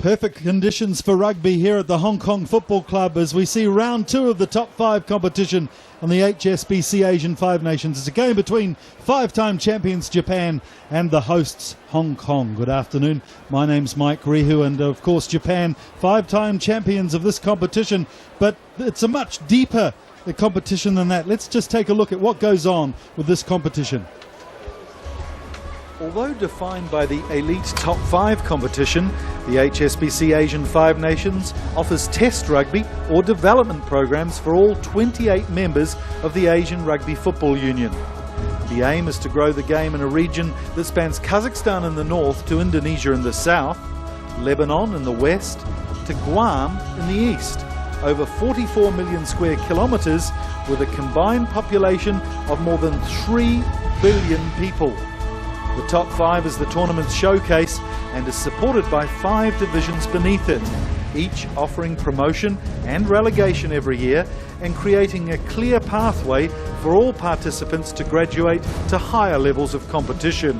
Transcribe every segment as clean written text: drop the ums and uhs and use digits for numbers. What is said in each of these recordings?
Perfect conditions for rugby here at the Hong Kong Football Club as we see round 2 of the top 5 competition on the HSBC Asian Five Nations. It's a game between 5-time champions Japan and the hosts Hong Kong. Good afternoon. My name's Mike Rihu, and of course Japan, 5-time champions of this competition, but it's a much deeper competition than that. Let's just take a look at what goes on with this competition. Although defined by the elite top 5 competition, the HSBC Asian Five Nations offers test rugby or development programs for all 28 members of the Asian Rugby Football Union. The aim is to grow the game in a region that spans Kazakhstan in the north to Indonesia in the south, Lebanon in the west, to Guam in the east. Over 44 million square kilometres with a combined population of more than 3 billion people. The top 5 is the tournament's showcase and is supported by 5 divisions beneath it, each offering promotion and relegation every year and creating a clear pathway for all participants to graduate to higher levels of competition.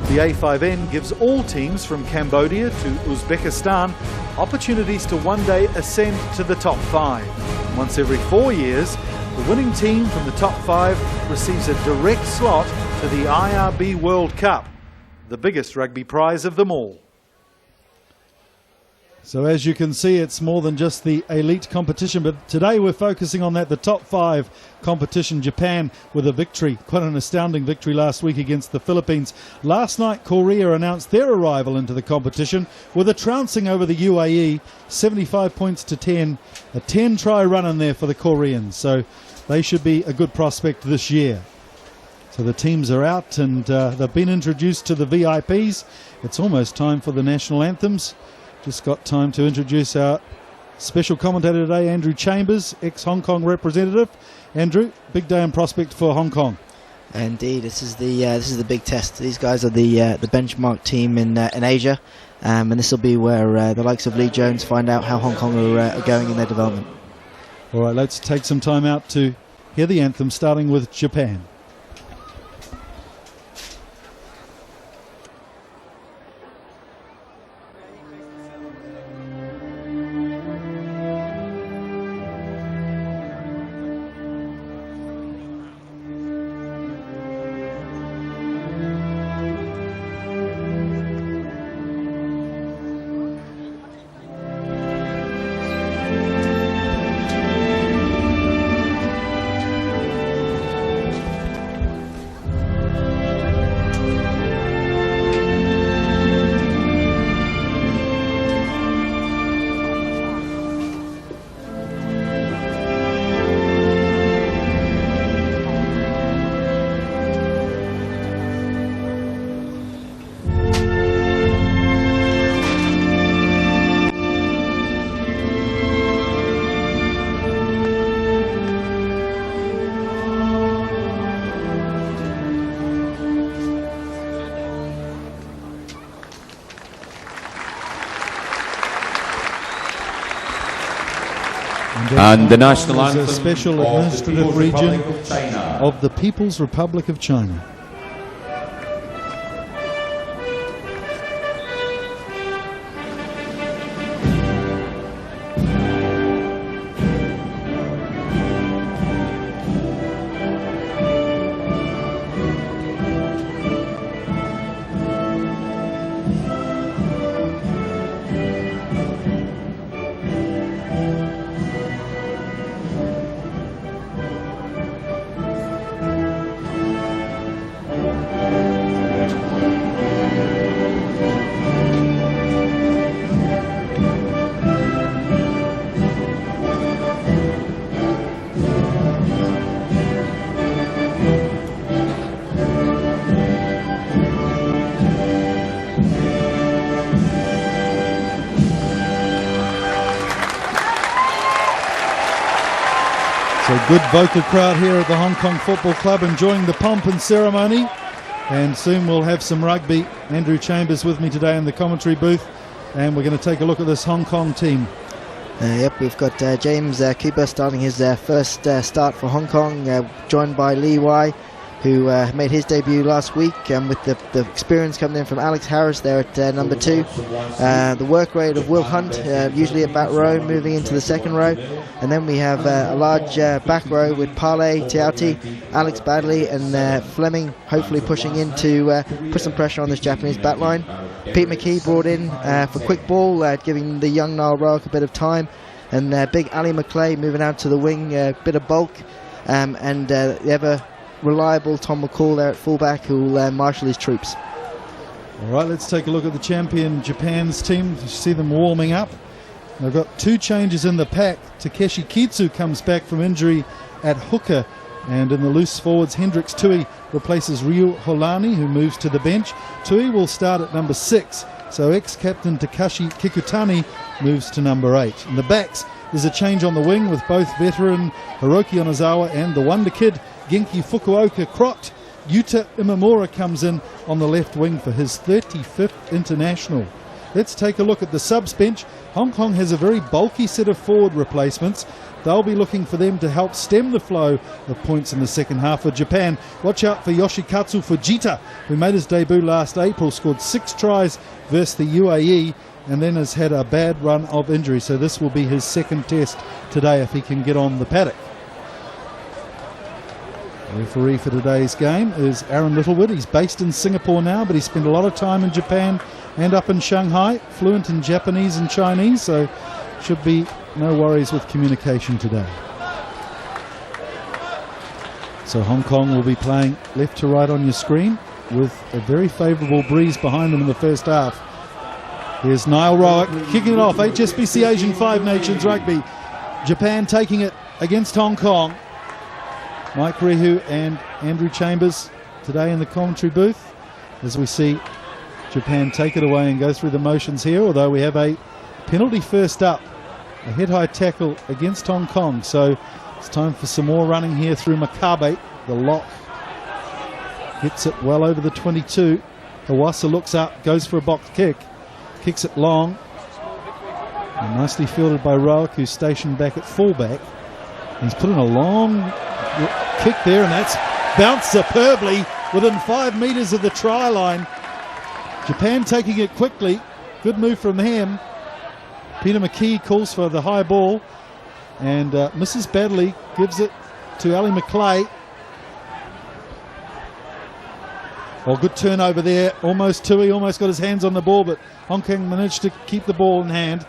The A5N gives all teams from Cambodia to Uzbekistan opportunities to one day ascend to the top 5. Once every 4 years, the winning team from the top 5 receives a direct slot to the IRB World Cup, the biggest rugby prize of them all. So as you can see, it's more than just the elite competition, but today we're focusing on that, the top 5 competition. Japan with a victory, quite an astounding victory last week against the Philippines. Last night, Korea announced their arrival into the competition with a trouncing over the UAE, 75 points to 10, a 10-try run in there for the Koreans, so they should be a good prospect this year. So the teams are out and they've been introduced to the VIPs. It's almost time for the national anthems. Just got time to introduce our special commentator today, Andrew Chambers, ex-Hong Kong representative. Andrew, big day in prospect for Hong Kong. Indeed, this is the big test. These guys are the benchmark team in Asia, and this will be where the likes of Lee Jones find out how Hong Kong are going in their development. All right, let's take some time out to hear the anthem, starting with Japan. And the national anthem is a special administrative region of the People's Republic of China. So good vocal crowd here at the Hong Kong Football Club enjoying the pomp and ceremony, and soon we'll have some rugby. Andrew Chambers with me today in the commentary booth, and we're going to take a look at this Hong Kong team. Yep, we've got James Cooper starting his first start for Hong Kong, joined by Lee Wai, who made his debut last week, with the experience coming in from Alex Harris there at number 2. The work rate of Will Hunt, usually at back row, moving into the second row. And then we have a large back row with Parley, Tiauti, Alex Badley and Fleming hopefully pushing in to put some pressure on this Japanese back line. Pete McKee brought in for quick ball, giving the young Niall Rourke a bit of time. And big Ali McClay moving out to the wing, a bit of bulk. And the ever reliable Tom McCall there at fullback, who will marshal his troops. All right, let's take a look at the champion Japan's team. You see them warming up. They've got 2 changes in the pack. Takeshi Kitsu comes back from injury at hooker, and in the loose forwards, Hendrix Tui replaces Ryu Holani, who moves to the bench. Tui will start at number 6, so ex-captain Takashi Kikutani moves to number 8. In the backs, there's a change on the wing with both veteran Hiroki Onizawa and the wonder kid Genki Fukuoka crocked. Yuta Imamura comes in on the left wing for his 35th international. Let's take a look at the subs bench. Hong Kong has a very bulky set of forward replacements. They'll be looking for them to help stem the flow of points in the second half for Japan. Watch out for Yoshikatsu Fujita, who made his debut last April, scored 6 tries versus the UAE, and then has had a bad run of injury. So this will be his second test today if he can get on the paddock. The referee for today's game is Aaron Littlewood. He's based in Singapore now, but he spent a lot of time in Japan and up in Shanghai, fluent in Japanese and Chinese, so should be no worries with communication today. So Hong Kong will be playing left to right on your screen with a very favourable breeze behind them in the first half. Here's Niall Rourke kicking it off. HSBC Asian Five Nations Rugby. Japan taking it against Hong Kong. Mike Rehu and Andrew Chambers today in the commentary booth as we see Japan take it away and go through the motions here, although we have a penalty first up, a head-high tackle against Hong Kong. So it's time for some more running here through Makabe. The lock hits it well over the 22. Hawassa looks up, goes for a box kick, kicks it long. And nicely fielded by Rourke, who's stationed back at fullback. He's put in a long kick there, and that's bounced superbly within 5 metres of the try line. Japan taking it quickly. Good move from him. Peter McKee calls for the high ball, and Mrs. Badley gives it to Ali McClay. Well, good turnover there. Almost Tui, almost got his hands on the ball, but Hong Kong managed to keep the ball in hand.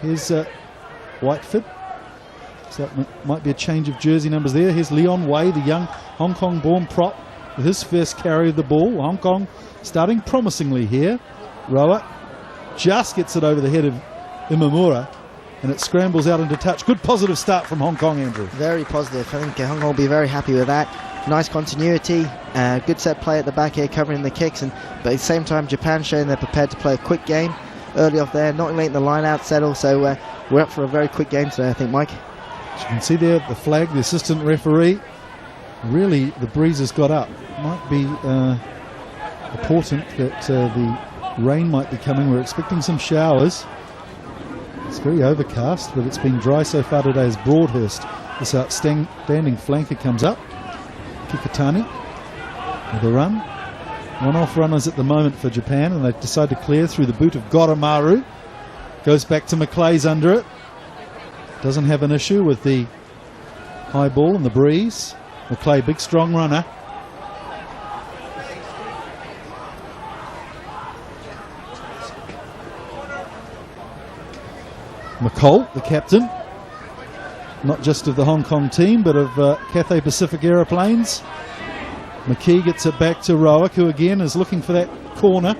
Here's Whiteford. So that might be a change of jersey numbers there. Here's Leon Wei, the young Hong Kong-born prop, with his first carry of the ball. Hong Kong starting promisingly here. Roa just gets it over the head of Imamura, and it scrambles out into touch. Good positive start from Hong Kong, Andrew. Very positive. I think Hong Kong will be very happy with that. Nice continuity, good set play at the back here, covering the kicks, but at the same time Japan showing they're prepared to play a quick game early off there, not letting the line out settle. So we're up for a very quick game today, I think, Mike. As you can see there, the flag, the assistant referee. Really, the breeze has got up. Might be important that the rain might be coming. We're expecting some showers. It's very overcast, but it's been dry so far today as Broadhurst, this outstanding flanker, comes up. Kikutani with a run. One-off runners at the moment for Japan, and they decide to clear through the boot of Goromaru. Goes back to McClay's under it. Doesn't have an issue with the high ball and the breeze. McClay, big strong runner. McCall, the captain, not just of the Hong Kong team, but of Cathay Pacific Aeroplanes. McKee gets it back to Rourke, who again is looking for that corner.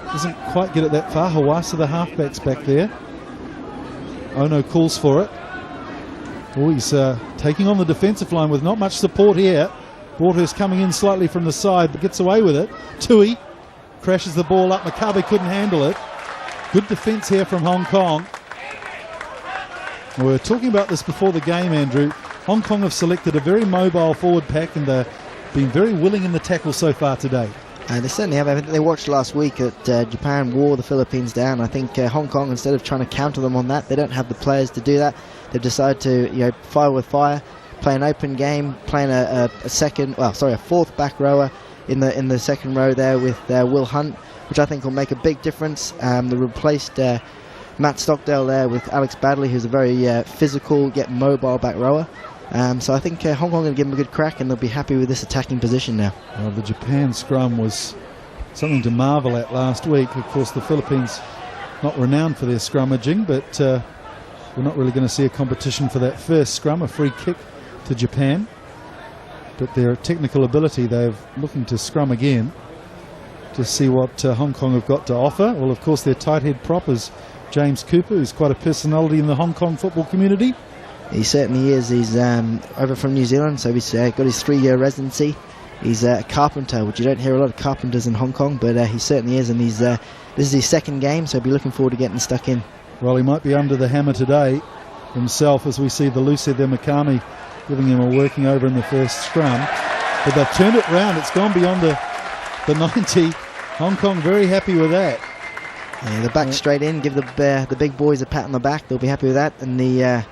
Doesn't quite get it that far. Hawassa, the halfback's back there. Ono calls for it. Oh, he's taking on the defensive line with not much support here. Broadhurst coming in slightly from the side, but gets away with it. Tui crashes the ball up. Makabe couldn't handle it. Good defence here from Hong Kong. We were talking about this before the game, Andrew. Hong Kong have selected a very mobile forward pack, and they've been very willing in the tackle so far today. They certainly have. They watched last week that Japan wore the Philippines down. I think Hong Kong, instead of trying to counter them on that, they don't have the players to do that. They've decided to fire with fire, play an open game, playing a fourth back rower in the second row there with Will Hunt, which I think will make a big difference. They replaced Matt Stockdale there with Alex Badley, who's a very physical yet mobile back rower. So I think Hong Kong will give them a good crack, and they'll be happy with this attacking position now. Well, the Japan scrum was something to marvel at last week. Of course, the Philippines not renowned for their scrummaging, but we're not really going to see a competition for that first scrum, a free kick to Japan. But their technical ability, they're looking to scrum again to see what Hong Kong have got to offer. Well, of course, their tight head prop is James Cooper, who's quite a personality in the Hong Kong football community. He certainly is. He's over from New Zealand, so he's got his 3-year residency. He's a carpenter, which you don't hear a lot of carpenters in Hong Kong, but he certainly is, and this is his second game, so he'll be looking forward to getting stuck in. Well, he might be under the hammer today himself, as we see the Lucid Makami giving him a working over in the first scrum. But they've turned it round. It's gone beyond the 90. Hong Kong very happy with that. Yeah, they're back straight in. Give the big boys a pat on the back. They'll be happy with that. And the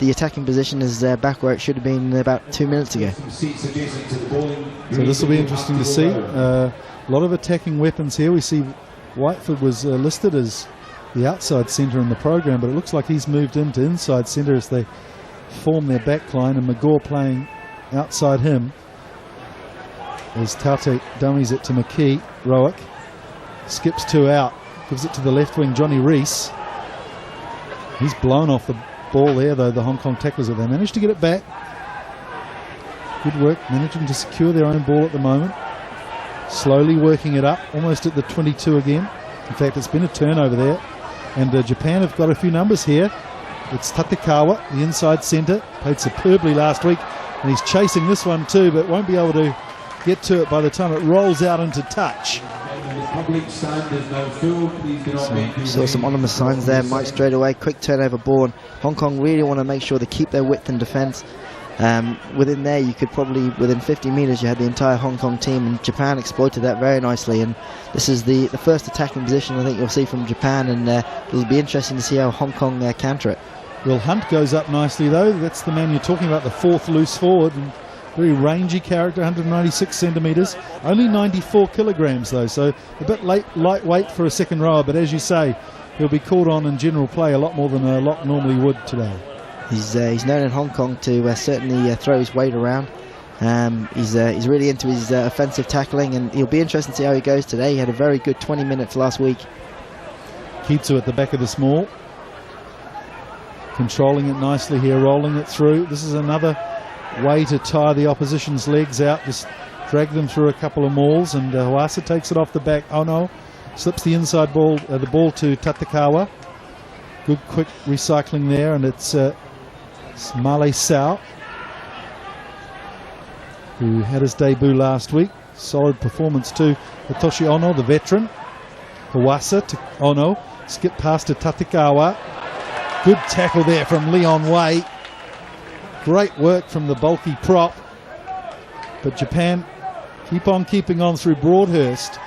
attacking position is back where it should have been about 2 minutes ago. So this will be interesting to see. A lot of attacking weapons here. We see Whiteford was listed as the outside centre in the program, but it looks like he's moved into inside centre as they form their back line, and McGaw playing outside him as Tate dummies it to McKee. Rowick skips 2 out, gives it to the left wing, Johnny Rees. He's blown off the ball there, though, the Hong Kong tacklers, but they managed to get it back. Good work, managing to secure their own ball at the moment. Slowly working it up, almost at the 22 again. In fact, it's been a turnover there. And Japan have got a few numbers here. It's Tatekawa, the inside centre, played superbly last week, and he's chasing this one too, but won't be able to get to it by the time it rolls out into touch. Saw some ominous signs there. Mike straight away, quick turnover ball. Hong Kong really want to make sure they keep their width in defence. Within there, you could probably, within 50 metres, you had the entire Hong Kong team, and Japan exploited that very nicely. And this is the first attacking position I think you'll see from Japan, and it'll be interesting to see how Hong Kong counter it. Well, Hunt goes up nicely, though. That's the man you're talking about, the fourth loose forward. And very rangy character, 196 centimetres, only 94 kilograms, though, so a bit lightweight for a second rower. But as you say, he'll be called on in general play a lot more than a lock normally would today. He's known in Hong Kong to certainly throw his weight around. He's really into his offensive tackling, and he'll be interesting to see how he goes today. He had a very good 20 minutes last week. Kitsu at the back of the small, controlling it nicely here, rolling it through. This is another way to tire the opposition's legs out, just drag them through a couple of mauls, and Hawasa takes it off the back. Oh no, slips the inside ball, the ball to Tatekawa. Good quick recycling there, and it's Male Sao, who had his debut last week. Solid performance too. Hitoshi Ono, the veteran. Hawasa to Ono, skip past to Tatekawa. Good tackle there from Leon Wei. Great work from the bulky prop. But Japan keep on keeping on through Broadhurst.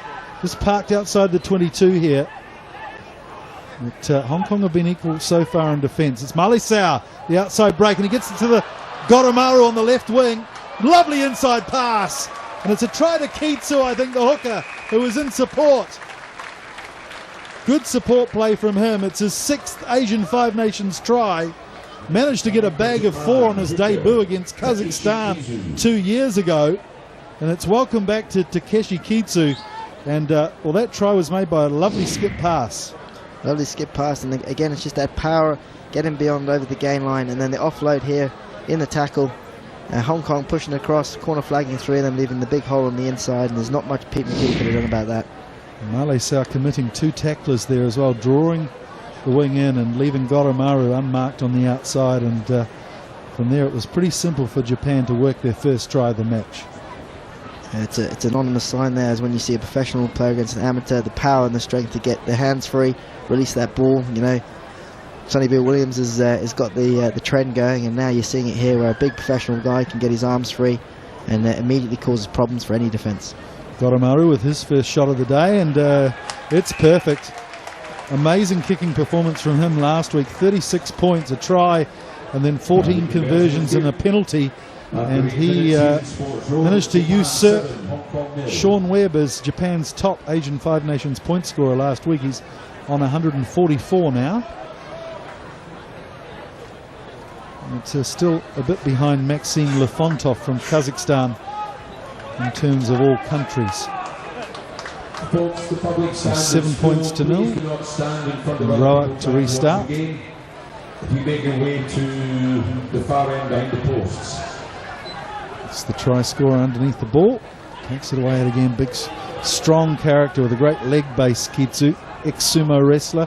Just parked outside the 22 here. But Hong Kong have been equal so far in defence. It's Male Sao, the outside break, and he gets it to the Goromaru on the left wing. Lovely inside pass. And it's a try to Kitsu, I think, the hooker, who was in support. Good support play from him. It's his 6th Asian Five Nations try. Managed to get a bag of 4 on his debut against Kazakhstan 2 years ago. And it's welcome back to Takeshi Kitsu. And well, that try was made by a lovely skip pass. Lovely skip pass, and again it's just that power, getting beyond over the gain line, and then the offload here in the tackle. Hong Kong pushing across, corner flagging 3 of them, leaving the big hole on the inside, and there's not much Pete McKee could have done about that. Male Sao committing 2 tacklers there as well, drawing the wing in and leaving Goromaru unmarked on the outside, and from there it was pretty simple for Japan to work their first try of the match. It's an anonymous sign there, as when you see a professional player against an amateur, the power and the strength to get their hands free, release that ball. You know, Sonny Bill Williams has got the trend going, and now you're seeing it here where a big professional guy can get his arms free and immediately causes problems for any defence. Goromaru with his first shot of the day, and it's perfect. Amazing kicking performance from him last week, 36 points, a try and then 14 conversions and a penalty. And he managed to usurp Sean Webb as Japan's top Asian Five Nations point scorer last week. He's on 144 now. It's still a bit behind Maxime Lefontov from Kazakhstan in terms of all countries. So 7 points to 0. And Roa to restart. If you make your way to the far end behind the posts. It's the try scorer underneath the ball. Takes it away again. Big, strong character with a great leg base, Kitsu, ex-sumo wrestler.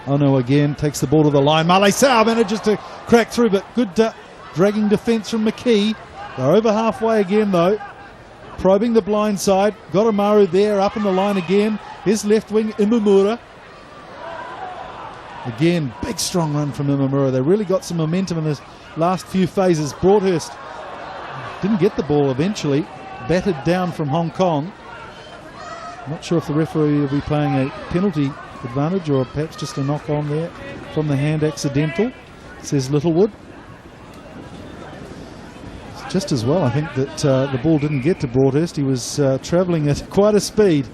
Ono again takes the ball to the line. Malay Sao manages to crack through, but good dragging defence from McKee. They're over halfway again, though. Probing the blind side. Got Amaru there, up in the line again. His left wing, Imamura. Again, big strong run from Imamura. They really got some momentum in the last few phases. Broadhurst didn't get the ball eventually. Battered down from Hong Kong. Not sure if the referee will be playing a penalty advantage or perhaps just a knock on there from the hand accidental, says Littlewood. It's just as well, I think, that the ball didn't get to Broadhurst. He was travelling at quite a speed.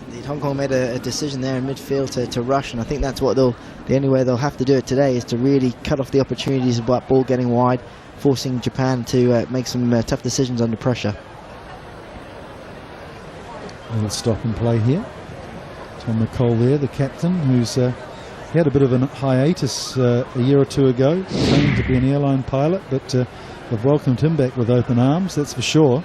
Indeed, Hong Kong made a decision there in midfield to rush, and I think that's what the only way they'll have to do it today is to really cut off the opportunities of that ball getting wide, forcing Japan to make some tough decisions under pressure. A little stop and play here. Tom McCall there, the captain, who's he had a bit of a hiatus a year or two ago, trained to be an airline pilot, but they've welcomed him back with open arms, that's for sure.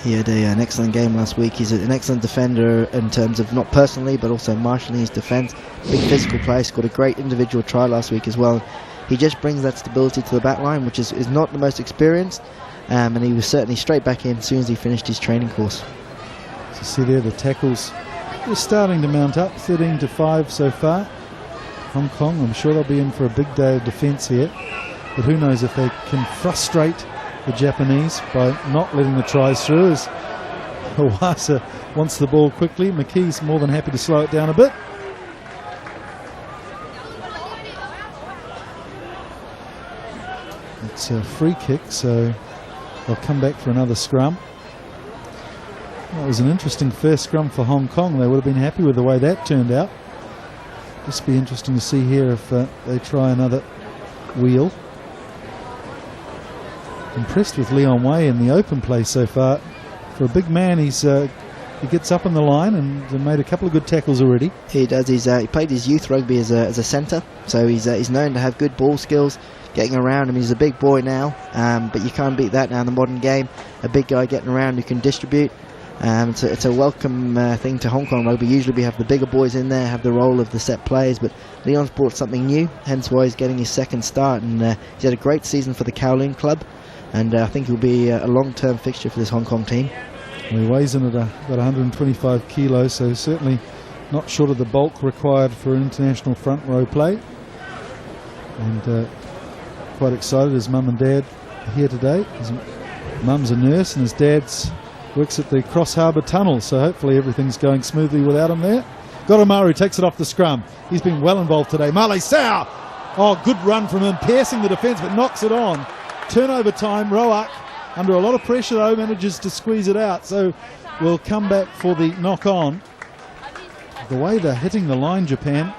He had an excellent game last week. He's an excellent defender in terms of not personally, but also marshalling his defence. Big physical play, scored a great individual try last week as well. He just brings that stability to the back line, which is not the most experienced, and he was certainly straight back in as soon as he finished his training course. So you see there the tackles. They're starting to mount up, 13-5 so far. Hong Kong, I'm sure they'll be in for a big day of defence here. But who knows if they can frustrate the Japanese by not letting the tries through, as Hawasa wants the ball quickly. McKee's more than happy to slow it down a bit. It's a free kick, so they'll come back for another scrum. Well, it was an interesting first scrum for Hong Kong. They would have been happy with the way that turned out. Just be interesting to see here if they try another wheel. Impressed with Leon Wei in the open play so far. For a big man, he gets up on the line and made a couple of good tackles already. He does. He played his youth rugby as a centre, so he's known to have good ball skills, getting around him. He's a big boy now, but you can't beat that now in the modern game. A big guy getting around who can distribute. It's a welcome thing to Hong Kong rugby. Usually we have the bigger boys in there, have the role of the set plays, but Leon's brought something new, hence why he's getting his second start, and he's had a great season for the Kowloon club, and I think he'll be a long-term fixture for this Hong Kong team. Well, he weighs in at about 125 kilos, so certainly not short of the bulk required for international front row play. And quite excited, his mum and dad are here today. His mum's a nurse and his dad's works at the Cross Harbour Tunnel, so hopefully everything's going smoothly without him there. Amaru takes it off the scrum. He's been well involved today. Malay Sao! Oh, good run from him, piercing the defence, but knocks it on. Turnover time. Roark, under a lot of pressure though, manages to squeeze it out, so we'll come back for the knock on. The way they're hitting the line, Japan.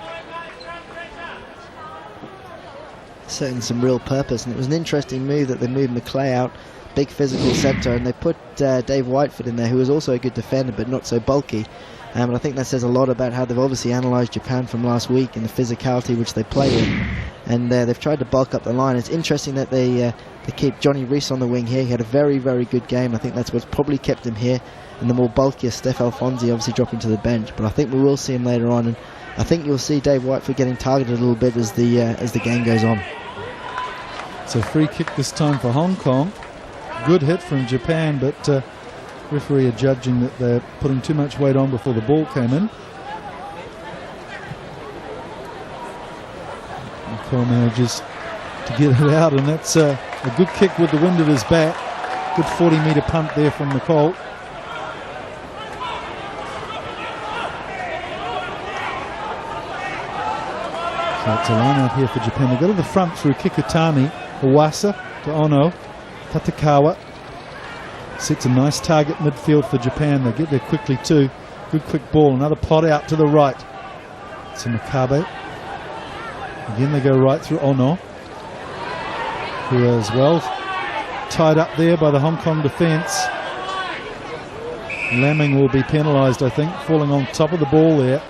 Certainly some real purpose, and it was an interesting move that they moved McClay out, big physical centre, and they put Dave Whitefoot in there, who was also a good defender but not so bulky. And I think that says a lot about how they've obviously analysed Japan from last week and the physicality which they play in, and they've tried to bulk up the line. It's interesting that they keep Johnny Rees on the wing here. He had a very, very good game. I think that's what's probably kept him here, and the more bulkier Steph Alfonsi obviously dropping to the bench, but I think we will see him later on, and I think you'll see Dave Whitefoot getting targeted a little bit as the game goes on. It's a free kick this time for Hong Kong. Good hit from Japan, but referee are judging that they're putting too much weight on before the ball came in. McCall manages to get it out, and that's a good kick with the wind at his back. Good 40-metre punt there from McCall. So it's a line out here for Japan. They go to the front through Kikutani, Iwasa to Ono, Tatakawa. Sets a nice target midfield for Japan. They get there quickly too. Good quick ball. Another pot out to the right. It's a Makabe. Again they go right through Ono, who is well tied up there by the Hong Kong defence. Lamming will be penalised, I think, falling on top of the ball there.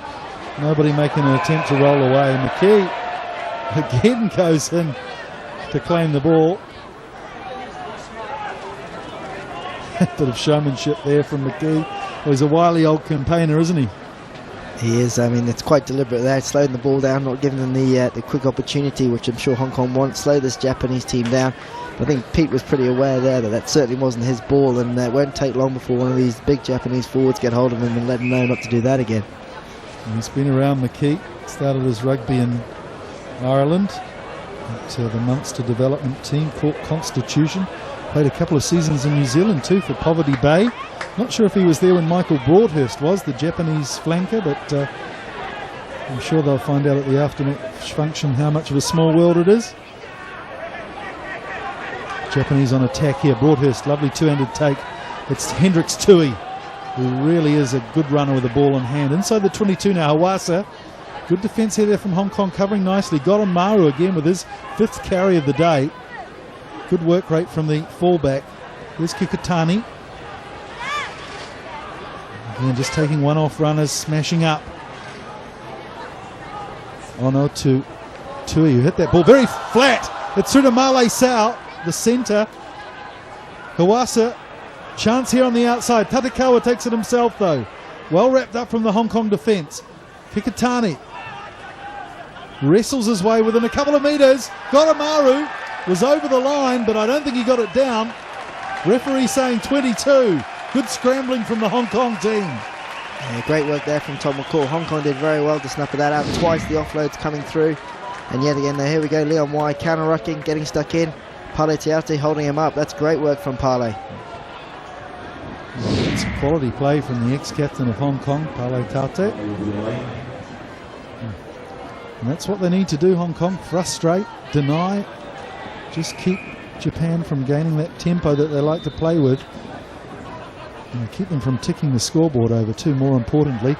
Nobody making an attempt to roll away. McKee again goes in to claim the ball. Bit of showmanship there from McKee. Well, he's a wily old campaigner, isn't he? He is. I mean, it's quite deliberate there, slowing the ball down, not giving them the quick opportunity, which I'm sure Hong Kong wants. Slow this Japanese team down. I think Pete was pretty aware there that that certainly wasn't his ball, and it won't take long before one of these big Japanese forwards get hold of him and let him know not to do that again. And he's been around McKee. Started his rugby in Ireland to the Munster development team, Cork Constitution. Played a couple of seasons in New Zealand too for Poverty Bay. Not sure if he was there when Michael Broadhurst was the Japanese flanker, but I'm sure they'll find out at the after-match function how much of a small world it is. Japanese on attack here. Broadhurst, lovely two-handed take. It's Hendricks Tui, who really is a good runner with the ball in hand. Inside the 22 now, Hawasa. Good defence here there from Hong Kong, covering nicely. Got on Maru again with his 5th carry of the day. Good work rate from the fullback. There's Kikutani. Again, just taking one-off runners, smashing up. Ono to Tui, who hit that ball very flat. It's through to Male Sao, the centre. Hawasa, chance here on the outside. Tatakawa takes it himself though. Well wrapped up from the Hong Kong defence. Kikutani wrestles his way within a couple of metres. Goramaru was over the line, but I don't think he got it down. Referee saying 22. Good scrambling from the Hong Kong team. Yeah, great work there from Tom McCall. Hong Kong did very well to snuff that out. Twice the offloads coming through. And yet again, here we go. Leon Wai counter-rucking, getting stuck in. Pale Tiate holding him up. That's great work from Pale. It's a quality play from the ex-captain of Hong Kong, Pale Tiate. And that's what they need to do, Hong Kong. Frustrate, deny, just keep Japan from gaining that tempo that they like to play with. And keep them from ticking the scoreboard over too, more importantly.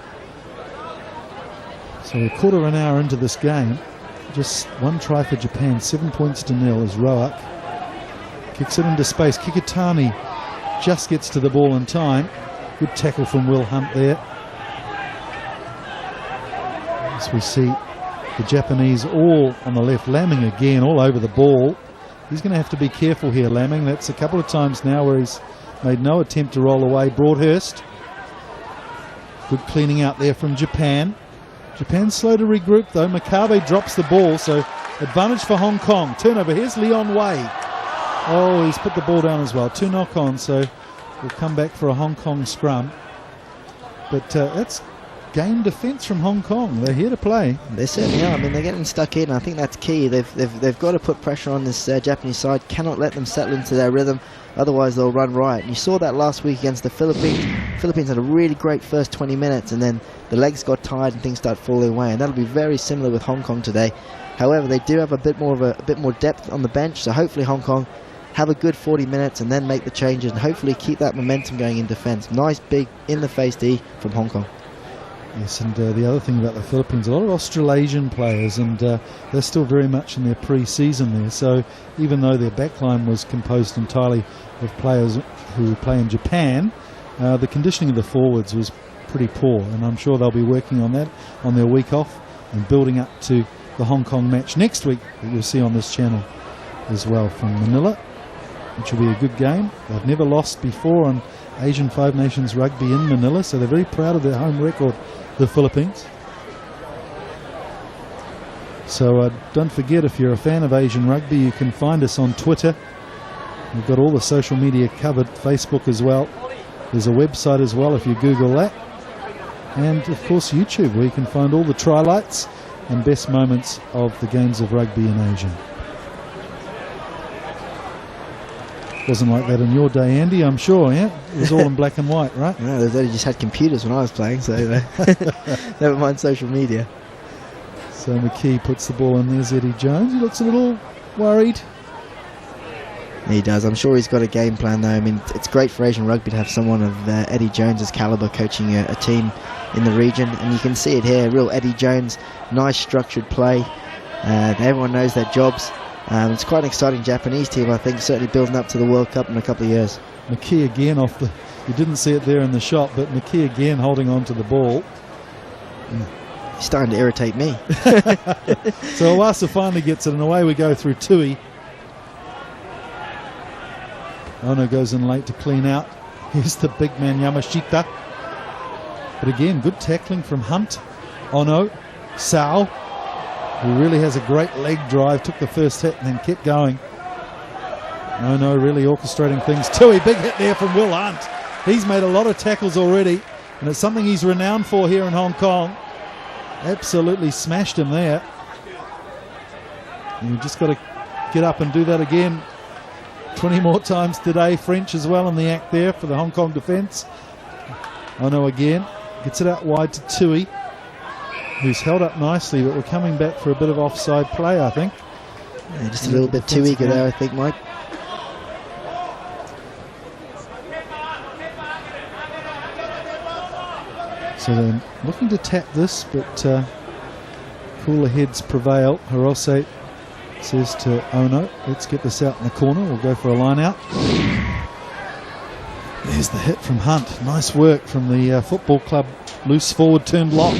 So a quarter of an hour into this game. Just one try for Japan, 7 points to 0 as Roark kicks it into space. Kikutani just gets to the ball in time. Good tackle from Will Hunt there. As we see the Japanese all on the left. Lamming again all over the ball. He's going to have to be careful here, Lamming. That's a couple of times now where he's made no attempt to roll away. Broadhurst. Good cleaning out there from Japan. Japan's slow to regroup though. Makabe drops the ball, so advantage for Hong Kong. Turnover. Here's Leon Wei. Oh, he's put the ball down as well. 2 knock-ons, so we'll come back for a Hong Kong scrum. But that's game defence from Hong Kong. They're here to play. They certainly are. I mean, they're getting stuck in. I think that's key. They've got to put pressure on this Japanese side. Cannot let them settle into their rhythm. Otherwise, they'll run riot. And you saw that last week against the Philippines. Philippines had a really great first 20 minutes, and then the legs got tired and things started falling away. And that'll be very similar with Hong Kong today. However, they do have a bit more depth on the bench. So hopefully, Hong Kong have a good 40 minutes and then make the changes and hopefully keep that momentum going in defence. Nice big in-the-face D from Hong Kong. Yes, and the other thing about the Philippines, a lot of Australasian players, and they're still very much in their pre-season there. So even though their backline was composed entirely of players who play in Japan, the conditioning of the forwards was pretty poor, and I'm sure they'll be working on that on their week off and building up to the Hong Kong match next week that you'll see on this channel as well from Manila, which will be a good game. They've never lost before on Asian Five Nations Rugby in Manila, so they're very proud of their home record, the Philippines. So don't forget, if you're a fan of Asian rugby, you can find us on Twitter. We've got all the social media covered, Facebook as well. There's a website as well if you Google that. And of course YouTube, where you can find all the try-lights and best moments of the games of rugby in Asia. Wasn't like that in your day, Andy, I'm sure, yeah? It was all in black and white, right? No, they just had computers when I was playing, so never mind social media. So McKee puts the ball in. There's Eddie Jones. He looks a little worried. He does. I'm sure he's got a game plan though. I mean, it's great for Asian rugby to have someone of Eddie Jones's caliber coaching a team in the region, and you can see it here. Real Eddie Jones, nice structured play. Everyone knows their jobs. It's quite an exciting Japanese team, I think, certainly building up to the World Cup in a couple of years. McKee again off the... You didn't see it there in the shot, but McKee again holding on to the ball. He's starting to irritate me. So Owasa finally gets it, and away we go through Tui. Ono goes in late to clean out. Here's the big man Yamashita. But again, good tackling from Hunt. Ono, Sao, who really has a great leg drive, took the first hit and then kept going. Ono really orchestrating things. Tui, big hit there from Will Hunt. He's made a lot of tackles already, and it's something he's renowned for here in Hong Kong. Absolutely smashed him there. And you've just got to get up and do that again 20 more times today. French as well in the act there for the Hong Kong defence. Ono again gets it out wide to Tui, who's held up nicely, but we're coming back for a bit of offside play, I think. Yeah, just a little bit too eager there, I think, Mike. So they're looking to tap this, but cooler heads prevail. Hirose says to Ono, let's get this out in the corner. We'll go for a line out. There's the hit from Hunt. Nice work from the football club loose forward turn block.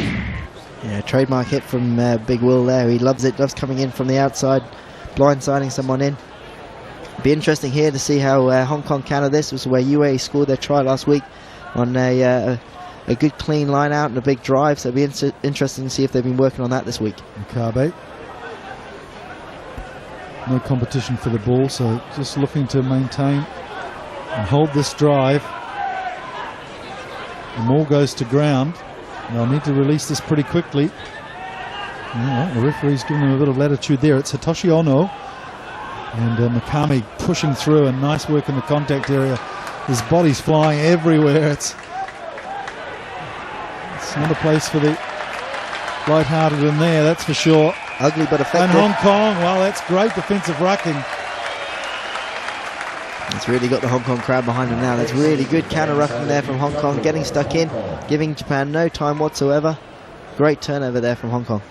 Yeah, trademark hit from Big Will there. He loves it, loves coming in from the outside, blindsiding someone in. It'll be interesting here to see how Hong Kong counter this. This was where UAE scored their try last week on a good clean line out and a big drive, so it'll be interesting to see if they've been working on that this week. Makabe. No competition for the ball, so just looking to maintain and hold this drive. The ball goes to ground. They'll need to release this pretty quickly. Oh, the referee's giving them a bit of latitude there. It's Hitoshi Ono and Makami pushing through, and nice work in the contact area. His body's flying everywhere. It's not a place for the light-hearted in there, that's for sure. Ugly but effective. And Hong Kong, well, that's great defensive rucking. It's really got the Hong Kong crowd behind him now. That's really good counter-rucking there from Hong Kong, getting stuck in, giving Japan no time whatsoever. Great turnover there from Hong Kong.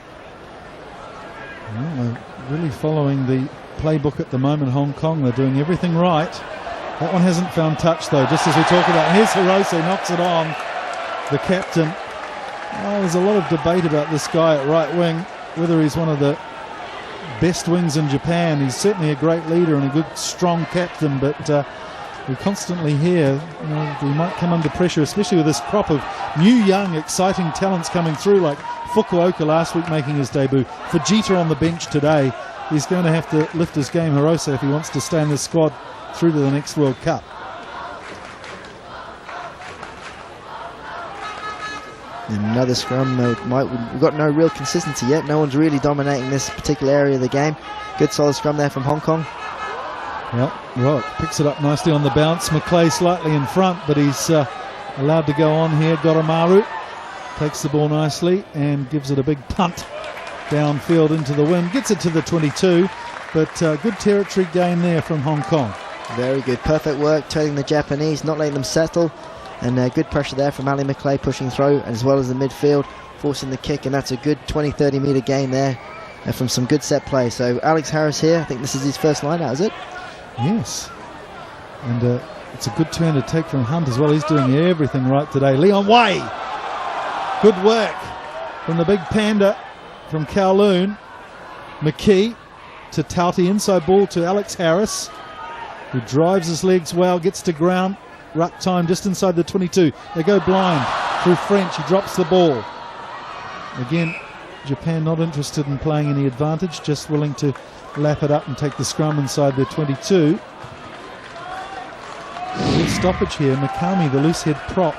Well, they're really following the playbook at the moment, Hong Kong. They're doing everything right. That one hasn't found touch, though, just as we talk about. Here's Hirose, knocks it on. The captain. Oh, there's a lot of debate about this guy at right wing, whether he's one of the best wings in Japan. He's certainly a great leader and a good, strong captain, but we constantly hear he might come under pressure, especially with this crop of new, young, exciting talents coming through, like Fukuoka last week making his debut. Fujita on the bench today. He's going to have to lift his game, Hirose, if he wants to stay in the squad through to the next World Cup. Another scrum. We've got no real consistency yet. No one's really dominating this particular area of the game. Good solid scrum there from Hong Kong. Well, Rock picks it up nicely on the bounce. Maclay slightly in front, but he's allowed to go on here. Goromaru takes the ball nicely and gives it a big punt downfield into the wind. Gets it to the 22, but good territory gain there from Hong Kong. Very good. Perfect work, turning the Japanese, not letting them settle. And good pressure there from Ali Maclay pushing through, as well as the midfield, forcing the kick, and that's a good 20-30 metre gain there from some good set play. So Alex Harris here, I think this is his first line out, is it? Yes. And it's a good turn to take from Hunt as well. He's doing everything right today. Leon Wei. Good work from the big panda from Kowloon. McKee to Tauti, inside ball to Alex Harris, who drives his legs well, gets to ground. Ruck time just inside the 22. They go blind through French. He drops the ball. Again, Japan not interested in playing any advantage, just willing to lap it up and take the scrum inside their 22. Good stoppage here. Makami, the loose head prop,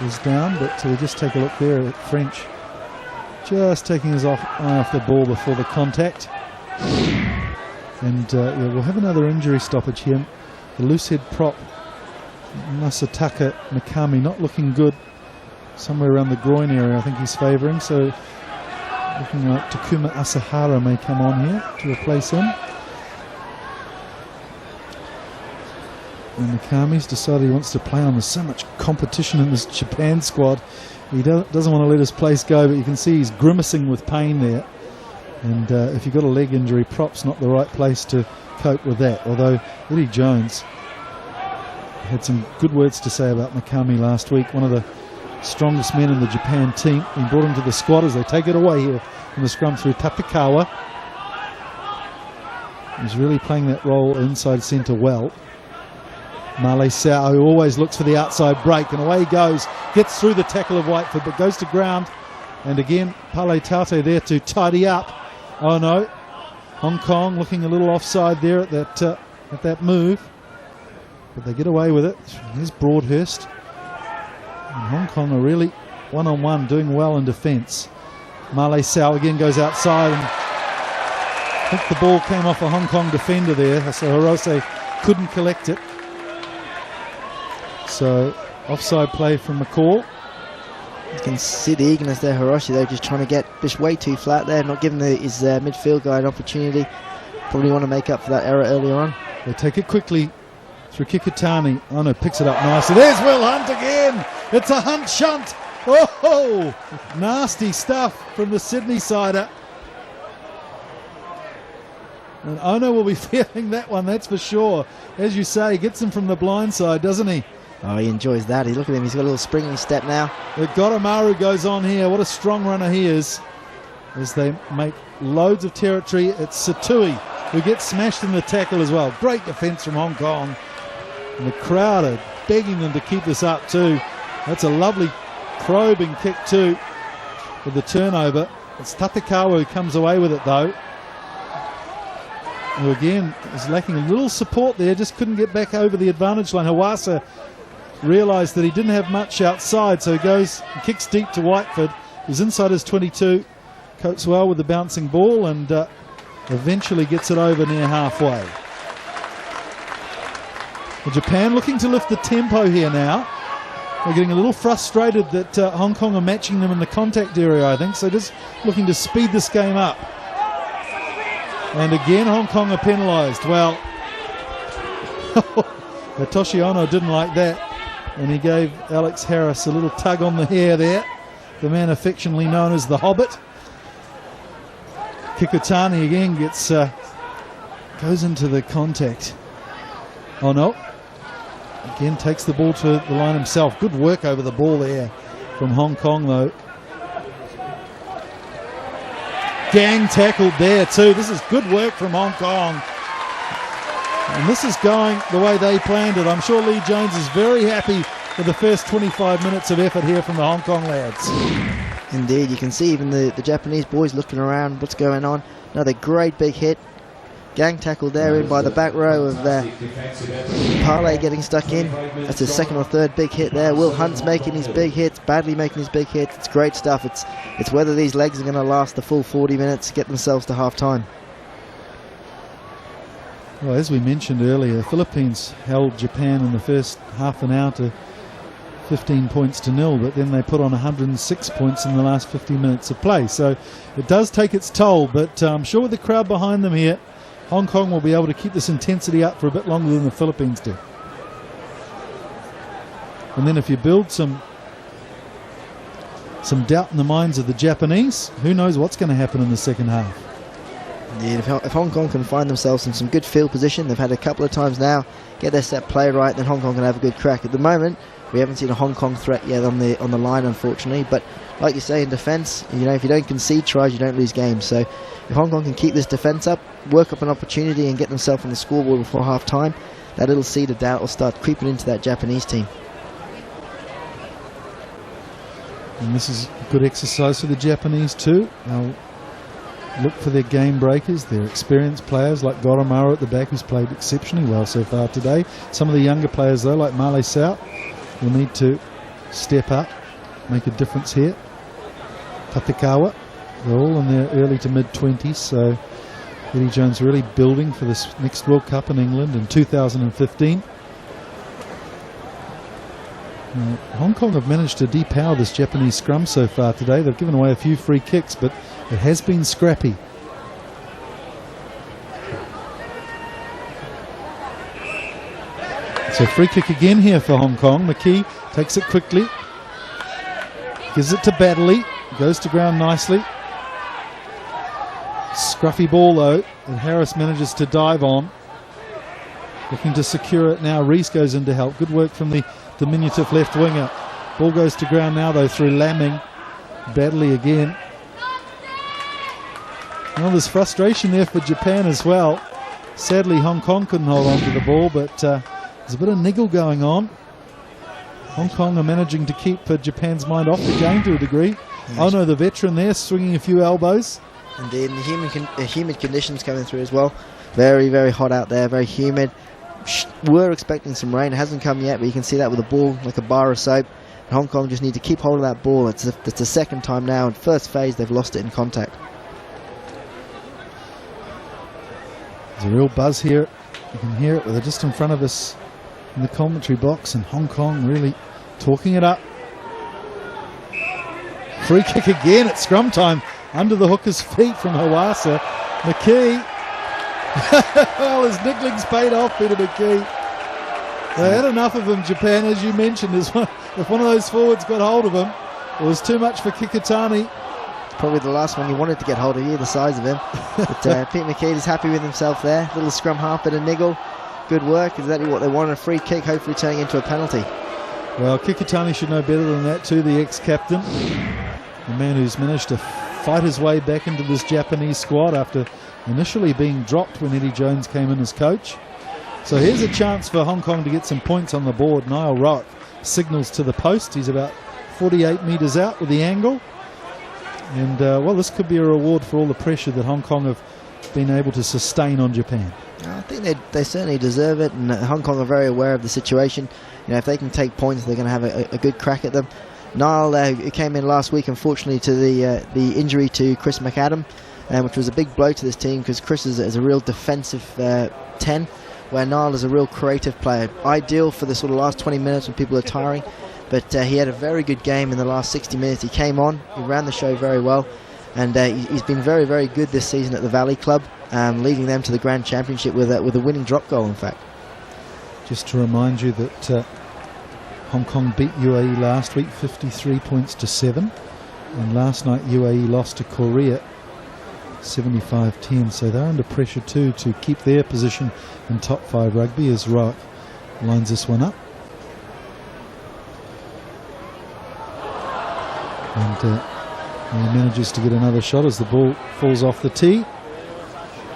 is down, but we'll just take a look there at French. Just taking his eye off the ball before the contact. And yeah, we'll have another injury stoppage here. The loose head prop, Masataka Makami, not looking good. Somewhere around the groin area I think he's favouring, so Looking like Takuma Asahara may come on here to replace him. And Mikami's decided he wants to play on. There's so much competition in this Japan squad. He doesn't want to let his place go, but you can see he's grimacing with pain there. And if you've got a leg injury, prop's not the right place to cope with that. Although Eddie Jones had some good words to say about Mikami last week. One of the strongest men in the Japan team. He brought him to the squad as they take it away here from the scrum through Tatekawa. He's really playing that role inside centre well. Male Sao, who always looks for the outside break, and away he goes. Gets through the tackle of Whiteford, but goes to ground. And again, Pale Tate there to tidy up. Oh no, Hong Kong looking a little offside there at that move. But they get away with it. Here's Broadhurst. And Hong Kong are really one-on-one, doing well in defence. Male Sao again goes outside, and I think the ball came off a Hong Kong defender there, so Hirose couldn't collect it. So offside play from McCall. You can see the eagerness there, Hiroshi, though, just trying to get this way too flat there, not giving his midfield guy an opportunity. Probably want to make up for that error earlier on. They take it quickly through Kikutani. Oh no, picks it up nicely. There's Will Hunt again. It's a Hunt shunt. Oh, nasty stuff from the Sydney sider. And Ono will be feeling that one, that's for sure. As you say, gets him from the blind side, doesn't he? Oh, he enjoys that. Look at him, he's got a little springy step now. But Goromaru goes on here. What a strong runner he is. As they make loads of territory, it's Satui who gets smashed in the tackle as well. Great defence from Hong Kong. And the crowd are begging them to keep this up too. That's a lovely probing kick too with the turnover. It's Tatekawa who comes away with it though. Who again is lacking a little support there, just couldn't get back over the advantage line. Hawasa realised that he didn't have much outside, so he goes and kicks deep to Whiteford, who's inside his 22, copes well with the bouncing ball and eventually gets it over near halfway. Well, Japan looking to lift the tempo here now. They're getting a little frustrated that Hong Kong are matching them in the contact area, I think, so just looking to speed this game up. And again, Hong Kong are penalised. Well, Toshi Ono didn't like that. And he gave Alex Harris a little tug on the hair there. The man affectionately known as the Hobbit. Kikutani again goes into the contact. Oh no. Again takes the ball to the line himself. Good work over the ball there from Hong Kong though. Gang tackled there too. This is good work from Hong Kong. And this is going the way they planned it. I'm sure Lee Jones is very happy with the first 25 minutes of effort here from the Hong Kong lads. Indeed, you can see even the Japanese boys looking around what's going on. Another great big hit. Gang tackle there in by the back row of Parley getting stuck in. That's his second or third big hit there. Will Hunt's making his big hits, Badley making his big hits. It's great stuff. It's whether these legs are going to last the full 40 minutes, get themselves to half time. Well, as we mentioned earlier, the Philippines held Japan in the first half an hour to 15 points to nil, but then they put on 106 points in the last 50 minutes of play. So it does take its toll, but I'm sure with the crowd behind them here, Hong Kong will be able to keep this intensity up for a bit longer than the Philippines do. And then if you build some doubt in the minds of the Japanese, who knows what's going to happen in the second half. Indeed, if Hong Kong can find themselves in some good field position, they've had a couple of times now, get their set play right, then Hong Kong can have a good crack. At the moment, we haven't seen a Hong Kong threat yet on the line, unfortunately. But like you say, in defence, if you don't concede tries, you don't lose games. So if Hong Kong can keep this defence up, work up an opportunity and get themselves on the scoreboard before half time, that little seed of doubt will start creeping into that Japanese team. And this is good exercise for the Japanese too. They'll look for their game breakers, their experienced players like Goromaru at the back, who's played exceptionally well so far today. Some of the younger players though, like Male Sao, will need to step up, make a difference here. Tatekawa, they're all in their early to mid-20s, so Eddie Jones really building for this next World Cup in England in 2015. Hong Kong have managed to depower this Japanese scrum so far today. They've given away a few free kicks, but it has been scrappy. So free kick again here for Hong Kong. McKee takes it quickly. Gives it to Baddeley. Goes to ground nicely. Scruffy ball though, and Harris manages to dive on. Looking to secure it now. Rees goes in to help. Good work from the diminutive left winger. Ball goes to ground now though through Lamming. Baddeley again. Well, there's frustration there for Japan as well. Sadly, Hong Kong couldn't hold on to the ball, but there's a bit of niggle going on. Hong Kong are managing to keep Japan's mind off the game to a degree. Oh no, the veteran there swinging a few elbows. Indeed, and the humid conditions coming through as well. Very, very hot out there, very humid. We're expecting some rain. It hasn't come yet, but you can see that with a ball like a bar of soap. And Hong Kong just need to keep hold of that ball. It's the second time now. In first phase, they've lost it in contact. There's a real buzz here. You can hear it. They're just in front of us in the commentary box, and Hong Kong really talking it up. Free kick again at scrum time. Under the hooker's feet from Hawasa. McKee. Well, his nickling's paid off, Peter McKee. They had enough of him, Japan, as you mentioned. If one of those forwards got hold of him, it was too much for Kikitani. Probably the last one you wanted to get hold of, the size of him. But Pete McKee is happy with himself there. Little scrum half, bit of niggle. Good work, exactly what they wanted. A free kick, hopefully turning into a penalty. Well, Kikitani should know better than that too, the ex-captain. The man who's managed to fight his way back into this Japanese squad after initially being dropped when Eddie Jones came in as coach. So here's a chance for Hong Kong to get some points on the board. Niall Rock signals to the post. He's about 48 metres out with the angle. And, well, this could be a reward for all the pressure that Hong Kong have been able to sustain on Japan. I think they certainly deserve it, and Hong Kong are very aware of the situation. If they can take points, they're going to have a good crack at them. Niall came in last week, unfortunately, to the injury to Chris McAdam, which was a big blow to this team because Chris is a real defensive 10, where Niall is a real creative player. Ideal for the sort of last 20 minutes when people are tiring, but he had a very good game in the last 60 minutes. He came on, he ran the show very well, and he's been very, very good this season at the Valley Club, leading them to the Grand Championship with a winning drop goal, in fact. Just to remind you that Hong Kong beat UAE last week 53 points to 7, and last night UAE lost to Korea 75-10, so they're under pressure too to keep their position in top 5 rugby as Rock lines this one up. And he manages to get another shot as the ball falls off the tee.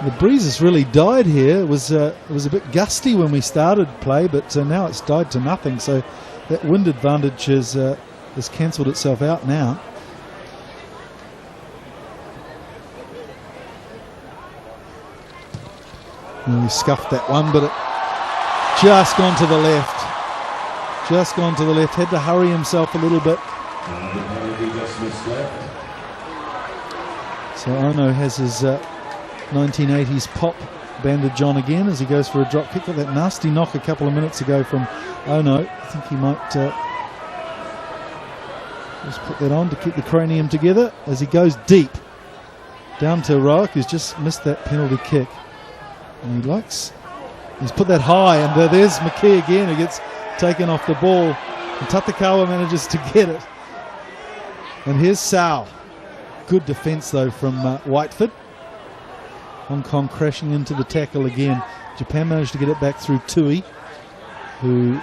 The breeze has really died here. It was a bit gusty when we started play, but now it's died to nothing, so that wind advantage has cancelled itself out now. And he scuffed that one, but it just gone to the left. Just gone to the left. Had to hurry himself a little bit. So Ono has his 1980s pop bandage on again as he goes for a drop kick. Got that nasty knock a couple of minutes ago from Ono. I think he might just put that on to keep the cranium together as he goes deep down to Roak, who's just missed that penalty kick. And he's put that high, and there's McKee again, who gets taken off the ball, and Tatakawa manages to get it. And here's Sao. Good defence though from Whiteford. Hong Kong crashing into the tackle again. Japan managed to get it back through Tui, who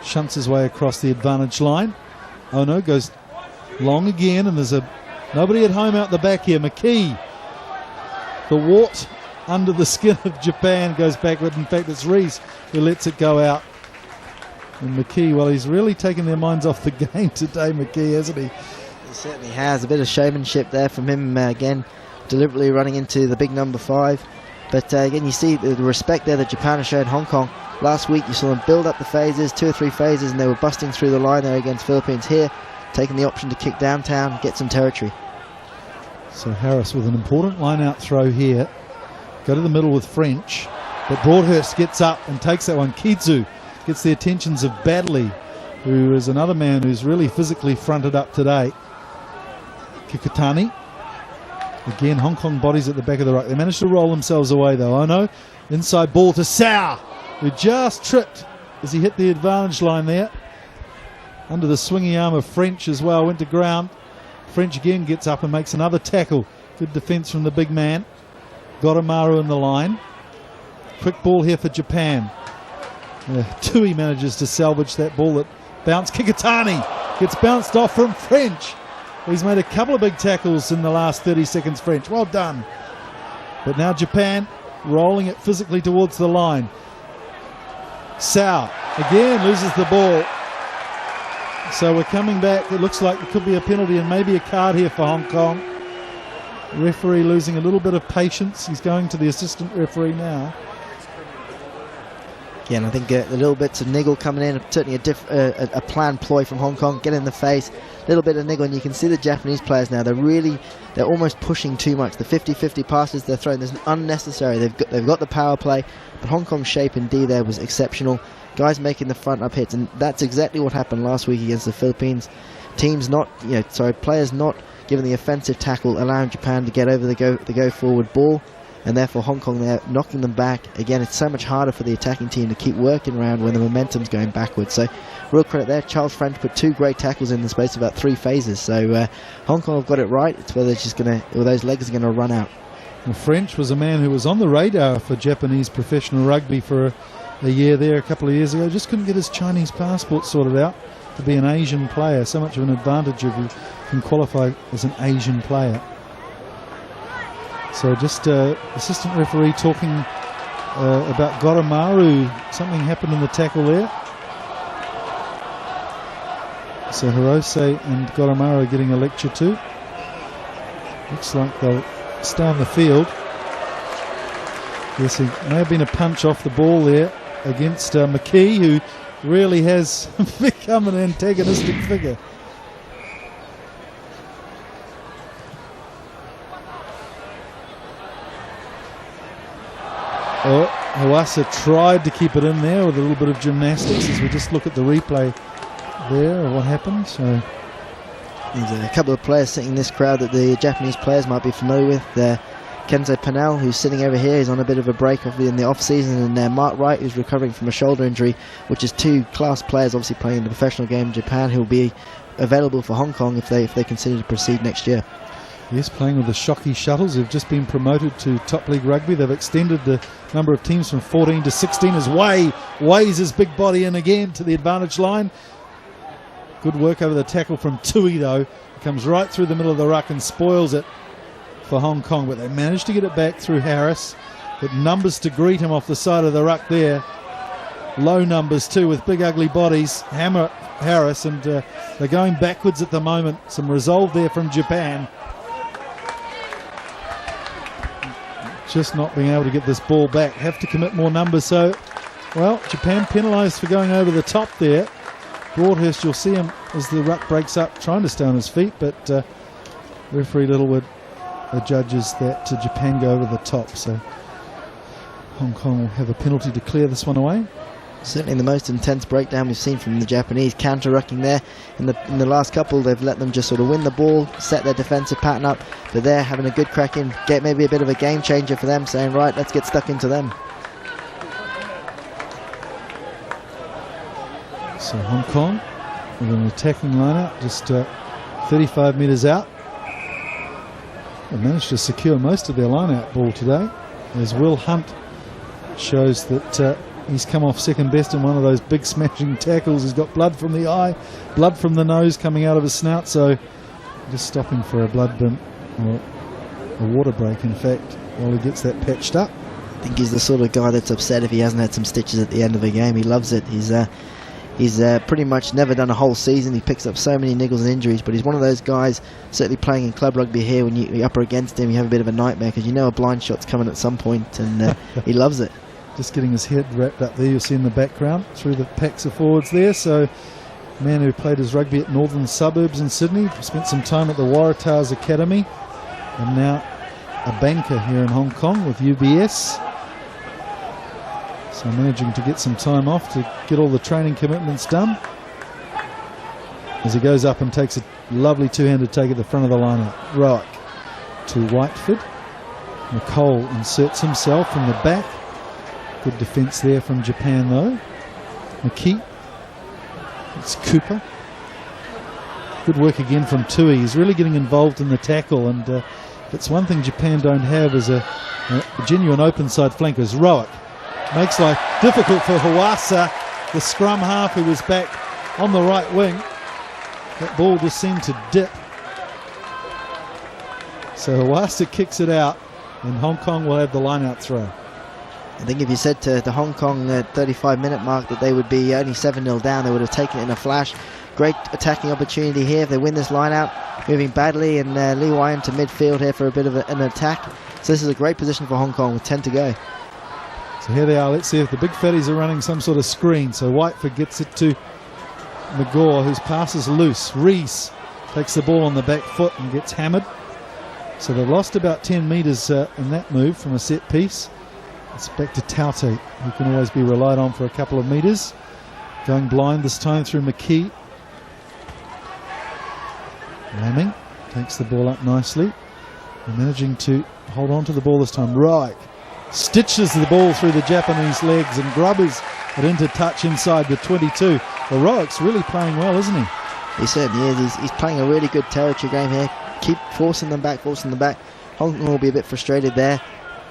shunts his way across the advantage line. Oh no, goes long again, and there's nobody at home out the back here. McKee, the wart under the skin of Japan, goes backward. In fact, it's Rees who lets it go out. And McKee, well, he's really taken their minds off the game today, McKee, hasn't he? He certainly has. A bit of showmanship there from him again, deliberately running into the big number 5. But again, you see the respect there that Japan has showed Hong Kong. Last week you saw them build up the phases, 2 or 3 phases, and they were busting through the line there against Philippines. Here, taking the option to kick downtown, get some territory. So Harris with an important line-out throw here. Go to the middle with French, but Broadhurst gets up and takes that one. Kizu gets the attentions of Baddeley. who is another man who's really physically fronted up today. Kikatani. Again, Hong Kong bodies at the back of the ruck. They managed to roll themselves away though. Ono, inside ball to Sao, who just tripped as he hit the advantage line there. Under the swinging arm of French as well, went to ground. French again gets up and makes another tackle. Good defence from the big man. Goramaru in the line. Quick ball here for Japan. Tui manages to salvage that ball that bounced. Kikatani gets bounced off from French. He's made a couple of big tackles in the last 30 seconds, French. Well done. But now Japan rolling it physically towards the line. Sao again loses the ball. So we're coming back. It looks like there could be a penalty and maybe a card here for Hong Kong. Referee losing a little bit of patience. He's going to the assistant referee now. Yeah, and I think the little bits of niggle coming in, certainly a planned ploy from Hong Kong, get in the face, a little bit of niggle, and you can see the Japanese players now, they're almost pushing too much. The 50-50 passes they're throwing, there's unnecessary. They've got the power play, but Hong Kong's shape and D there was exceptional. Guys making the front up hits, and that's exactly what happened last week against the Philippines. Players not giving the offensive tackle, allowing Japan to get over the go forward ball. And therefore Hong Kong there knocking them back. Again, it's so much harder for the attacking team to keep working around when the momentum's going backwards. So real credit there. Charles French put 2 great tackles in the space of about 3 phases. So Hong Kong have got it right. It's whether it's just those legs are going to run out. Well, French was a man who was on the radar for Japanese professional rugby for a year there a couple of years ago. Just couldn't get his Chinese passport sorted out to be an Asian player. So much of an advantage if you can qualify as an Asian player. So just assistant referee talking about Goramaru. Something happened in the tackle there. So Hirose and Goramaru are getting a lecture too. Looks like they'll stay on the field. Yes, he may have been a punch off the ball there against McKee, who really has become an antagonistic figure. Oh, Hawassa tried to keep it in there with a little bit of gymnastics as we just look at the replay there of what happened. So there's a couple of players sitting in this crowd that the Japanese players might be familiar with. Kenzo Panel, who's sitting over here, is on a bit of a break in the off-season, and Mark Wright, who's recovering from a shoulder injury, which is 2 class players obviously playing in the professional game in Japan, who will be available for Hong Kong if they consider to proceed next year. Yes, playing with the Shockey Shuttles, who've just been promoted to Top League Rugby. They've extended the number of teams from 14 to 16 as weighs his big body in again to the advantage line. Good work over the tackle from Tui though. He comes right through the middle of the ruck and spoils it for Hong Kong, but they managed to get it back through Harris. But numbers to greet him off the side of the ruck there. Low numbers too, with big ugly bodies. Hammer Harris, and they're going backwards at the moment. Some resolve there from Japan. Just not being able to get this ball back. Have to commit more numbers. So, well, Japan penalised for going over the top there. Broadhurst, you'll see him as the ruck breaks up, trying to stay on his feet, but referee Littlewood judges that Japan go over the top. So Hong Kong will have a penalty to clear this one away. Certainly the most intense breakdown we've seen from the Japanese, counter-rucking there. In the last couple, they've let them just sort of win the ball, set their defensive pattern up, but they're having a good crack in, get maybe a bit of a game changer for them, saying, right, let's get stuck into them. So Hong Kong with an attacking lineup, just 35 metres out. They managed to secure most of their line-out ball today, as Will Hunt shows that he's come off second best in one of those big smashing tackles. He's got blood from the eye, blood from the nose coming out of his snout, so just stopping for a blood bin, or a water break in fact, while he gets that patched up. I think he's the sort of guy that's upset if he hasn't had some stitches at the end of a game. He loves it. He's pretty much never done a whole season. He picks up so many niggles and injuries, but he's one of those guys, certainly playing in club rugby here, when you're up against him, you have a bit of a nightmare, because you know a blind shot's coming at some point, and he loves it. Just getting his head wrapped up there, you'll see in the background, through the packs of forwards there. So, a man who played his rugby at Northern Suburbs in Sydney, spent some time at the Waratahs Academy, and now a banker here in Hong Kong with UBS. So managing to get some time off to get all the training commitments done. as he goes up and takes a lovely two-handed take at the front of the lineup. Rowick to Whiteford. McCole inserts himself from the back. Good defence there from Japan though. McKee. It's Cooper. Good work again from Tui. He's really getting involved in the tackle, and it's one thing Japan don't have is a genuine open side flanker. As Rowick makes life difficult for Hawasa, the scrum half who was back on the right wing. That ball just seemed to dip. So Hawasa kicks it out, and Hong Kong will have the line-out throw. I think if you said to the Hong Kong 35-minute mark that they would be only 7-0 down, they would have taken it in a flash. Great attacking opportunity here if they win this line-out. Moving badly, and Lee Wai into midfield here for a bit of an attack. So this is a great position for Hong Kong with 10 to go. So here they are. Let's see if the big fatties are running some sort of screen. So Whiteford gets it to McGaw, whose pass is loose. Rees takes the ball on the back foot and gets hammered. So they've lost about 10 metres in that move from a set piece. It's back to Taute, who can always be relied on for a couple of metres. Going blind this time through McKee. Lamming takes the ball up nicely. They're managing to hold on to the ball this time. Rowick stitches the ball through the Japanese legs and grubbers it into touch inside the 22. Well, Rowick's really playing well, isn't he? He certainly is. He's playing a really good territory game here. Keep forcing them back. Hong Kong will be a bit frustrated there.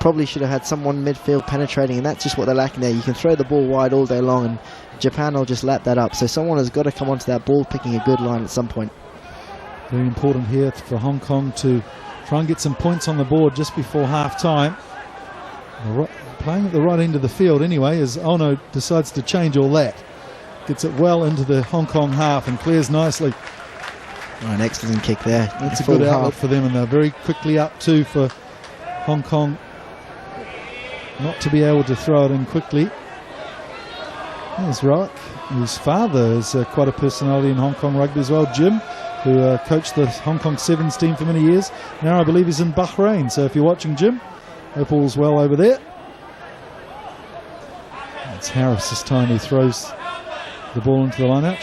Probably should have had someone midfield penetrating, and that's just what they're lacking there. You can throw the ball wide all day long, and Japan will just lap that up. So someone has got to come onto that ball, picking a good line at some point. Very important here for Hong Kong to try and get some points on the board just before half-time. Playing at the right end of the field anyway, as Ono decides to change all that. Gets it well into the Hong Kong half and clears nicely. Oh, an excellent kick there. That's a good outlet for them, and they're very quickly up too for Hong Kong not to be able to throw it in quickly. There's Rowick, whose father is quite a personality in Hong Kong rugby as well, Jim, who coached the Hong Kong Sevens team for many years. Now I believe he's in Bahrain, so if you're watching, Jim, hope all's well over there. It's Harris this time who throws the ball into the line-out.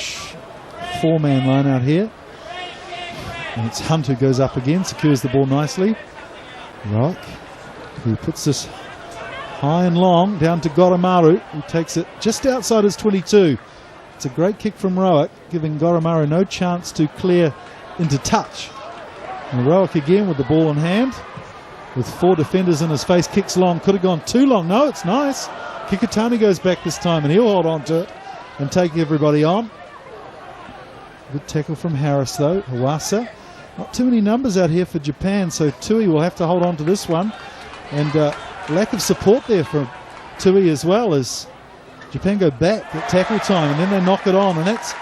Four-man line-out here. And it's Hunt who goes up again, secures the ball nicely. Rowick, who puts this high and long down to Goromaru, who takes it just outside his 22. It's a great kick from Rowick, giving Goromaru no chance to clear into touch. And Rowick again with the ball in hand, with four defenders in his face, kicks long, could have gone too long. No, it's nice. Kikutani goes back this time, and he'll hold on to it and take everybody on. Good tackle from Harris though. Hawasa. Not too many numbers out here for Japan, so Tui will have to hold on to this one. And lack of support there from Tui as well, as Japan go back at tackle time, and then they knock it on, and that's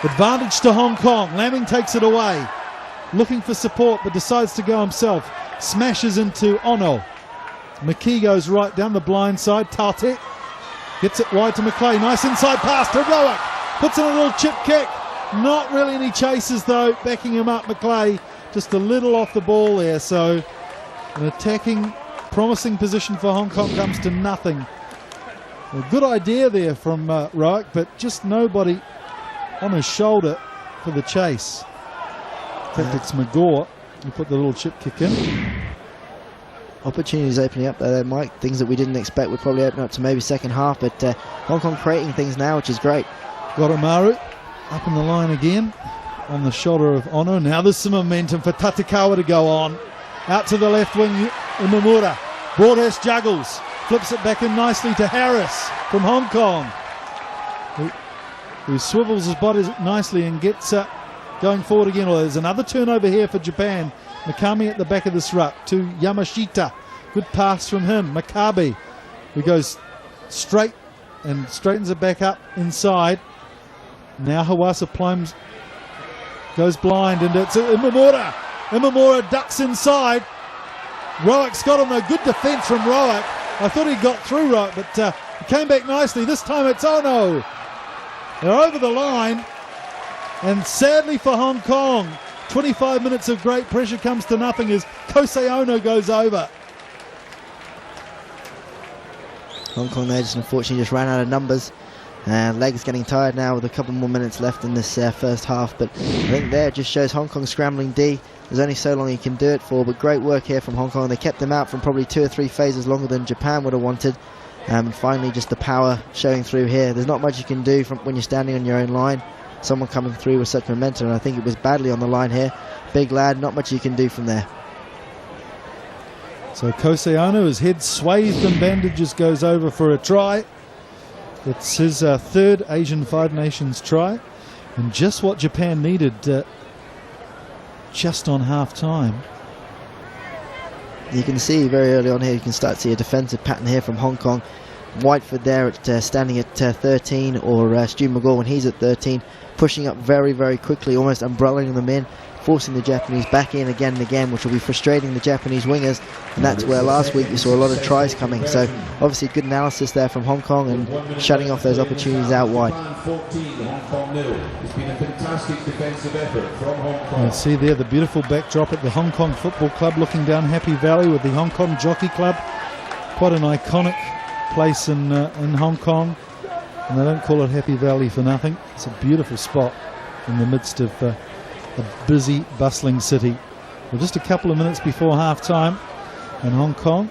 advantage to Hong Kong. Lamming takes it away, looking for support, but decides to go himself. Smashes into Ono. McKee goes right down the blind side. Taute gets it wide to McClay. Nice inside pass to Rowick. Puts in a little chip kick. Not really any chases though, backing him up. McClay just a little off the ball there. So an attacking, promising position for Hong Kong comes to nothing. A good idea there from Rowick, but just nobody on his shoulder for the chase. In fact, it's McGaw who put the little chip kick in. Opportunities opening up there, Mike. Things that we didn't expect would probably open up to maybe second half, but Hong Kong creating things now, which is great. Goromaru up in the line again on the shoulder of Ono. Now there's some momentum for Tatekawa to go on. Out to the left wing, Imamura. Broadhurst juggles. Flips it back in nicely to Harris from Hong Kong, who swivels his body nicely and gets going forward again. Well, there's another turnover here for Japan. Mikami at the back of this ruck to Yamashita. Good pass from him. Makabe, who goes straight and straightens it back up inside. Now Hawasa climbs, goes blind, and it's Imamura. Imamura ducks inside. Rowick's got him, a good defence from Rowick. I thought he got through Rowick, but he came back nicely. This time it's Ono. They're over the line, and sadly for Hong Kong, 25 minutes of great pressure comes to nothing as Kosei Ono goes over. Hong Kong there just unfortunately just ran out of numbers. Legs getting tired now with a couple more minutes left in this first half, but I think there it just shows Hong Kong scrambling D. There's only so long you can do it for, but great work here from Hong Kong. They kept them out from probably 2 or 3 phases longer than Japan would have wanted. And finally just the power showing through here. There's not much you can do from when you're standing on your own line. Someone coming through with such momentum, and I think it was badly on the line here. Big lad, not much you can do from there. So Koseano, his head swathed in bandages, goes over for a try. It's his third Asian Five Nations try, and just what Japan needed just on half time. You can see very early on here, you can start to see a defensive pattern here from Hong Kong. Whiteford there at standing at 13, or Stu McGaw when he's at 13, pushing up very, very quickly, almost umbrellaing them in, forcing the Japanese back in again and again, which will be frustrating the Japanese wingers. And that's where last week you saw a lot of tries coming. So obviously good analysis there from Hong Kong and shutting off those opportunities out wide. It's been a fantastic defensive effort from Hong Kong. You see there the beautiful backdrop at the Hong Kong Football Club, looking down Happy Valley with the Hong Kong Jockey Club. Quite an iconic place in Hong Kong, and they don't call it Happy Valley for nothing. It's a beautiful spot in the midst of a busy, bustling city. Well, just a couple of minutes before half-time, and Hong Kong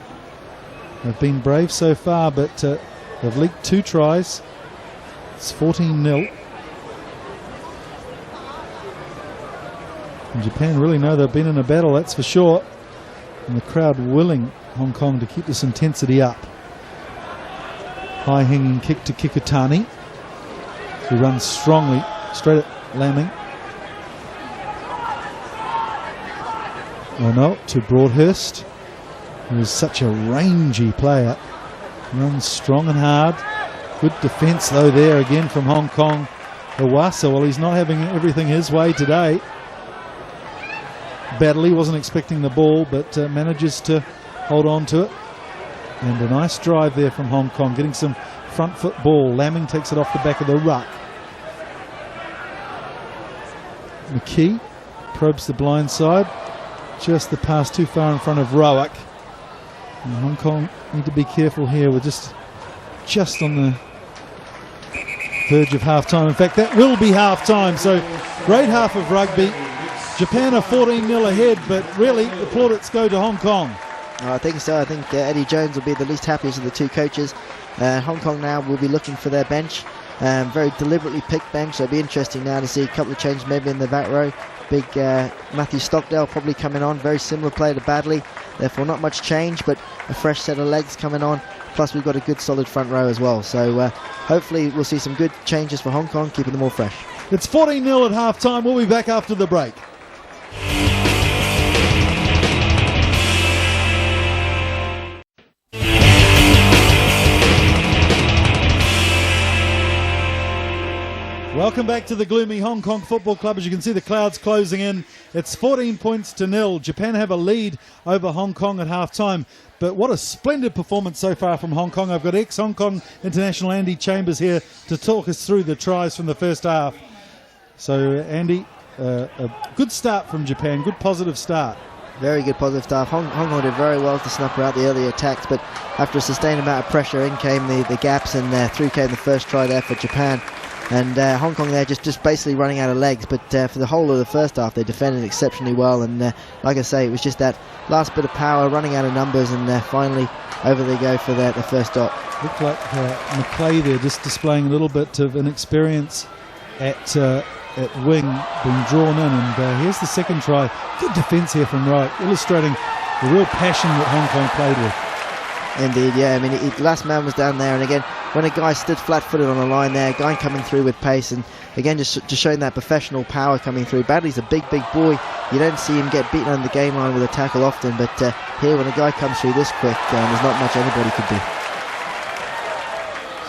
have been brave so far, but they've leaked 2 tries. It's 14-0. And Japan really know they've been in a battle, that's for sure. And the crowd willing Hong Kong to keep this intensity up. High-hanging kick to Kikutani, who runs strongly straight at Lamming. Oh no, to Broadhurst, who is such a rangy player. Runs strong and hard. Good defence though there again from Hong Kong. Iwasa, well, he's not having everything his way today. Badley wasn't expecting the ball, but manages to hold on to it. And a nice drive there from Hong Kong, getting some front foot ball. Lamming takes it off the back of the ruck. McKee probes the blind side. Just the pass too far in front of Rowak. And Hong Kong need to be careful here. We're just on the verge of half-time. In fact, that will be half-time. So great half of rugby. Japan are 14-0 ahead, but really the plaudits go to Hong Kong. I think so. I think Eddie Jones will be the least happiest of the 2 coaches. Hong Kong now will be looking for their bench. Very deliberately picked bench, so it'll be interesting now to see a couple of changes maybe in the back row. Big Matthew Stockdale probably coming on, very similar play to Badley, therefore not much change, but a fresh set of legs coming on, plus we've got a good solid front row as well. So hopefully we'll see some good changes for Hong Kong, keeping them all fresh. It's 14-0 at half-time. We'll be back after the break. Welcome back to the gloomy Hong Kong Football Club. As you can see, the clouds closing in. It's 14 points to 0. Japan have a lead over Hong Kong at half-time. But what a splendid performance so far from Hong Kong. I've got ex-Hong Kong international Andy Chambers here to talk us through the tries from the first half. So, Andy, a good start from Japan, good positive start. Very good positive start. Hong Kong did very well to snuff out the early attacks, but after a sustained amount of pressure, in came the gaps, and through came the first try there for Japan. And Hong Kong there just basically running out of legs, but for the whole of the first half they defended exceptionally well, and like I say, it was just that last bit of power, running out of numbers, and finally over they go for the first dot. Looked like McClay there just displaying a little bit of inexperience at wing, being drawn in, and here's the second try. Good defence here from Wright, illustrating the real passion that Hong Kong played with. Indeed, yeah. I mean, last man was down there, and again, when a guy stood flat-footed on the line there, a guy coming through with pace, and again, just showing that professional power coming through. Badley's a big boy. You don't see him get beaten on the game line with a tackle often, but here, when a guy comes through this quick, there's not much anybody could do.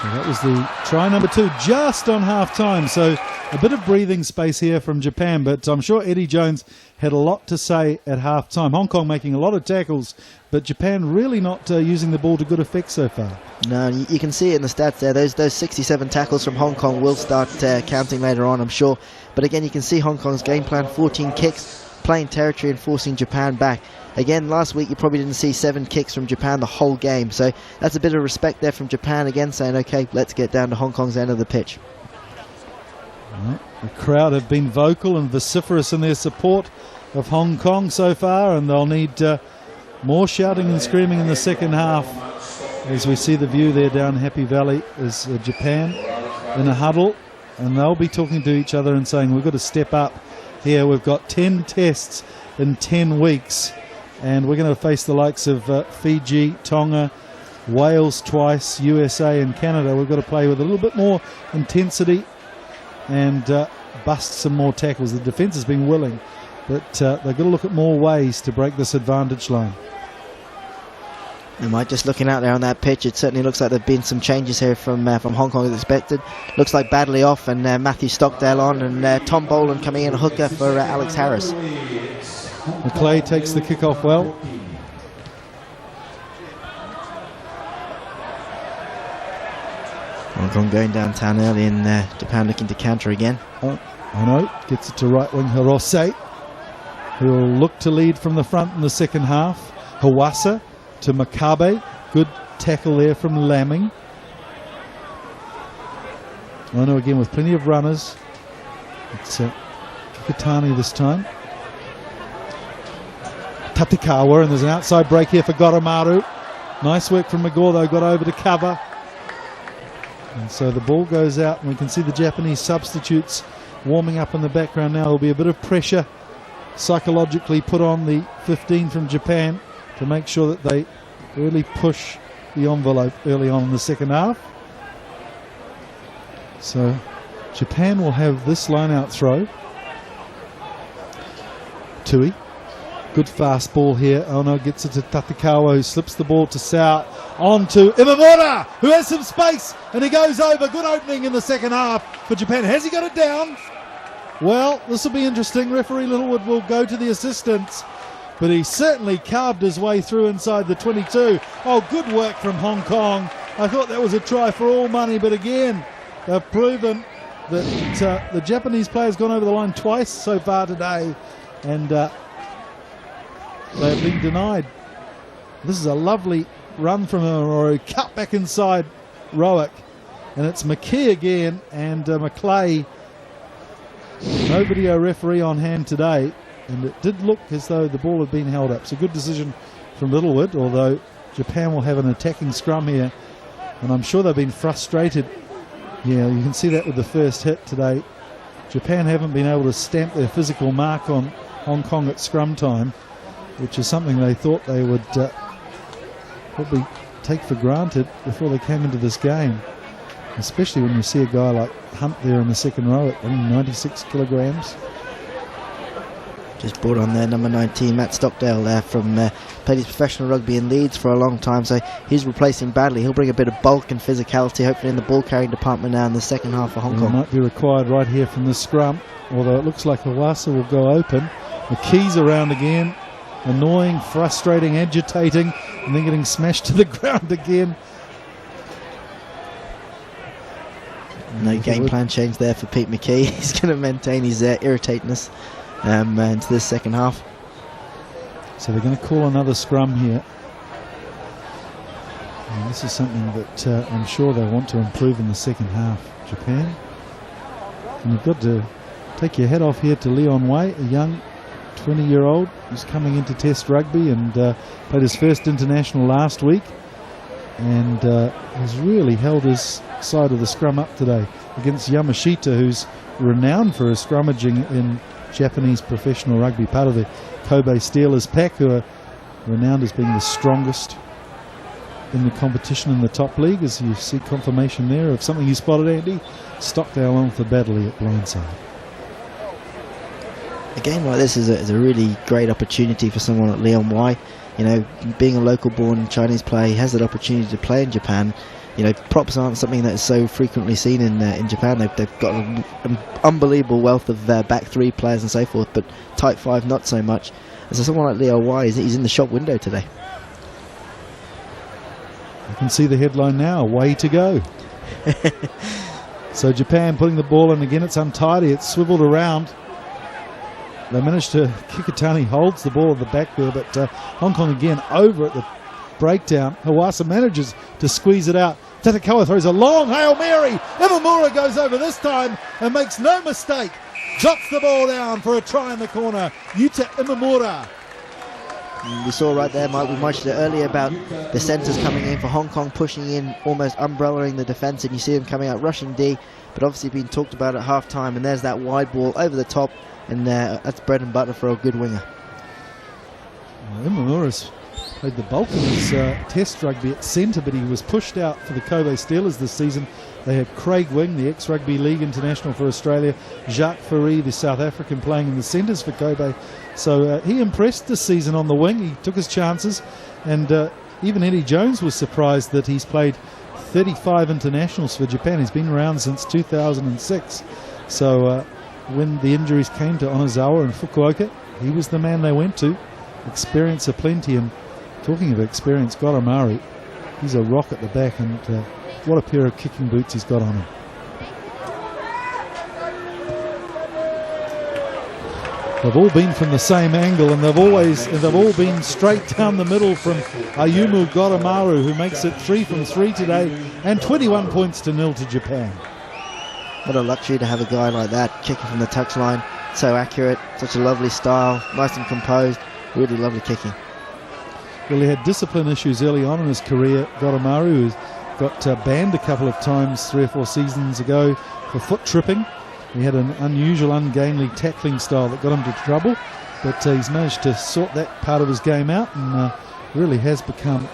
So that was the try number 2, just on half-time. So a bit of breathing space here from Japan, but I'm sure Eddie Jones had a lot to say at half-time. Hong Kong making a lot of tackles, but Japan really not using the ball to good effect so far. No, you can see it in the stats there. Those 67 tackles from Hong Kong will start counting later on, I'm sure. But again, you can see Hong Kong's game plan, 14 kicks, playing territory and forcing Japan back. again, last week you probably didn't see 7 kicks from Japan the whole game. So that's a bit of respect there from Japan again, saying, okay, let's get down to Hong Kong's end of the pitch. Well, the crowd have been vocal and vociferous in their support of Hong Kong so far, and they'll need more shouting and screaming in the second half. As we see the view there down Happy Valley is Japan in a huddle, and they'll be talking to each other and saying, we've got to step up here. We've got 10 tests in 10 weeks, and we're going to face the likes of Fiji, Tonga, Wales twice, USA and Canada. We've got to play with a little bit more intensity and bust some more tackles. The defence has been willing, but they've got to look at more ways to break this advantage line. And Mike, just looking out there on that pitch, it certainly looks like there have been some changes here from Hong Kong as expected. Looks like Badley off and Matthew Stockdale on, and Tom Boland coming in, a hooker for Alex Harris. McClay takes the kick off well. Hong Kong going downtown early, and Japan looking to counter again. Oh, I know, gets it to right wing Hirose, who will look to lead from the front in the second half. Hawasa to Makabe, good tackle there from Lamming. Ono again with plenty of runners. It's Kikatani this time. Tatikawa, and there's an outside break here for Goromaru. Nice work from Magor though, got over to cover. And so the ball goes out, and we can see the Japanese substitutes warming up in the background now. There'll be a bit of pressure psychologically put on the 15 from Japan to make sure that they really push the envelope early on in the second half. So Japan will have this line-out throw. Tui. Good fast ball here. Ono gets it to Tatikawa, who slips the ball to Sao. On to Imamura, who has some space, and he goes over. Good opening in the second half for Japan. Has he got it down? Well, this will be interesting. Referee Littlewood will go to the assistants, but he certainly carved his way through inside the 22. Oh, good work from Hong Kong. I thought that was a try for all money, but again, they've proven that the Japanese player's gone over the line twice so far today, and they've been denied. This is a lovely run from Imamura, cut back inside Rowick, and it's McKee again, and McClay. No video referee on hand today, and it did look as though the ball had been held up. So good decision from Littlewood, although Japan will have an attacking scrum here, and I'm sure they've been frustrated. Yeah, you can see that with the first hit today. Japan haven't been able to stamp their physical mark on Hong Kong at scrum time, which is something they thought they would probably take for granted before they came into this game, especially when you see a guy like Hunt there in the second row at 96 kilograms. Just brought on there number 19, Matt Stockdale there from played his professional rugby in Leeds for a long time, so he's replacing Badley. He'll bring a bit of bulk and physicality hopefully in the ball carrying department now in the second half for Hong Kong. Might be required right here from the scrum, although it looks like Hawasa will go open. McKee's around again, annoying, frustrating, agitating, and then getting smashed to the ground again. No game plan change there for Pete McKee. He's going to maintain his irritatingness into this second half. So they're going to call another scrum here. And this is something that I'm sure they want to improve in the second half, Japan. And you've got to take your head off here to Leon Wei, a young 20-year-old who's coming into Test rugby and played his first international last week, and has really held his side of the scrum up today against Yamashita, who's renowned for his scrummaging in Japanese professional rugby, part of the Kobe Steelers pack, who are renowned as being the strongest in the competition in the top league. As you see confirmation there of something you spotted, Andy. Stockdale on for Badley at blindside. A game like this is a really great opportunity for someone like Leon Wai. You know, being a local-born Chinese player, he has that opportunity to play in Japan. You know, props aren't something that is so frequently seen in Japan. They've got an unbelievable wealth of back three players and so forth, but type 5 not so much. And so someone like Leon Wai, he's in the shop window today. You can see the headline now, way to go. So Japan putting the ball in again, it's untidy, it's swiveled around. They managed to, Kikutani holds the ball at the back there, but Hong Kong again over at the breakdown. Hawassa manages to squeeze it out. Tatakawa throws a long Hail Mary. Imamura goes over this time and makes no mistake. Drops the ball down for a try in the corner. Yuta Imamura. We saw right there, Mike, we mentioned it earlier about the centres coming in for Hong Kong, pushing in, almost umbrellaing the defence, and you see them coming out rushing D, but obviously being talked about at half-time, and there's that wide ball over the top, and that's bread and butter for a good winger. Imamura's played the bulk of his test rugby at centre, but he was pushed out for the Kobe Steelers this season. They had Craig Wing, the ex-Rugby League international for Australia, Jacques Fourie, the South African, playing in the centres for Kobe. So he impressed this season on the wing. He took his chances, and even Eddie Jones was surprised that he's played 35 internationals for Japan. He's been around since 2006. So when the injuries came to Onizawa and Fukuoka, he was the man they went to. Experience aplenty, and talking of experience, Goromari, he's a rock at the back, and what a pair of kicking boots he's got on him. They've all been from the same angle, and they've all been straight down the middle from Ayumu Goromaru, who makes it 3 from 3 today, and 21 points to 0 to Japan. What a luxury to have a guy like that kicking from the touchline. So accurate, such a lovely style, nice and composed, really lovely kicking. Well, he had discipline issues early on in his career, Goromaru, who got banned a couple of times 3 or 4 seasons ago for foot tripping. He had an unusual, ungainly tackling style that got him to trouble, but he's managed to sort that part of his game out, and really has become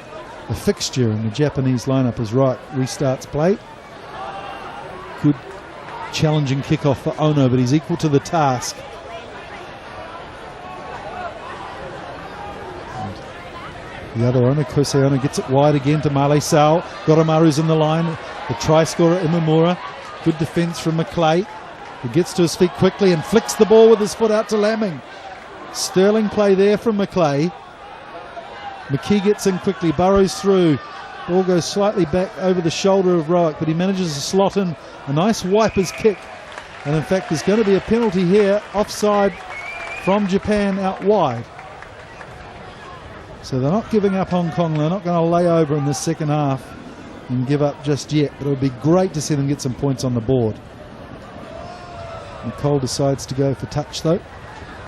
a fixture in the Japanese lineup as right restarts play. Good challenging kickoff for Ono, but he's equal to the task. The other Ono, Kosei Ono, gets it wide again to Male Sao. Goromaru's in the line. The try scorer, Imamura. Good defence from Maclay. He gets to his feet quickly and flicks the ball with his foot out to Lamming. Sterling play there from Maclay. McKee gets in quickly, burrows through. Ball goes slightly back over the shoulder of Rowick, but he manages to slot in a nice wiper's kick. And in fact, there's going to be a penalty here, offside from Japan out wide. So they're not giving up Hong Kong. They're not going to lay over in the second half and give up just yet. But it would be great to see them get some points on the board. Nicole decides to go for touch though.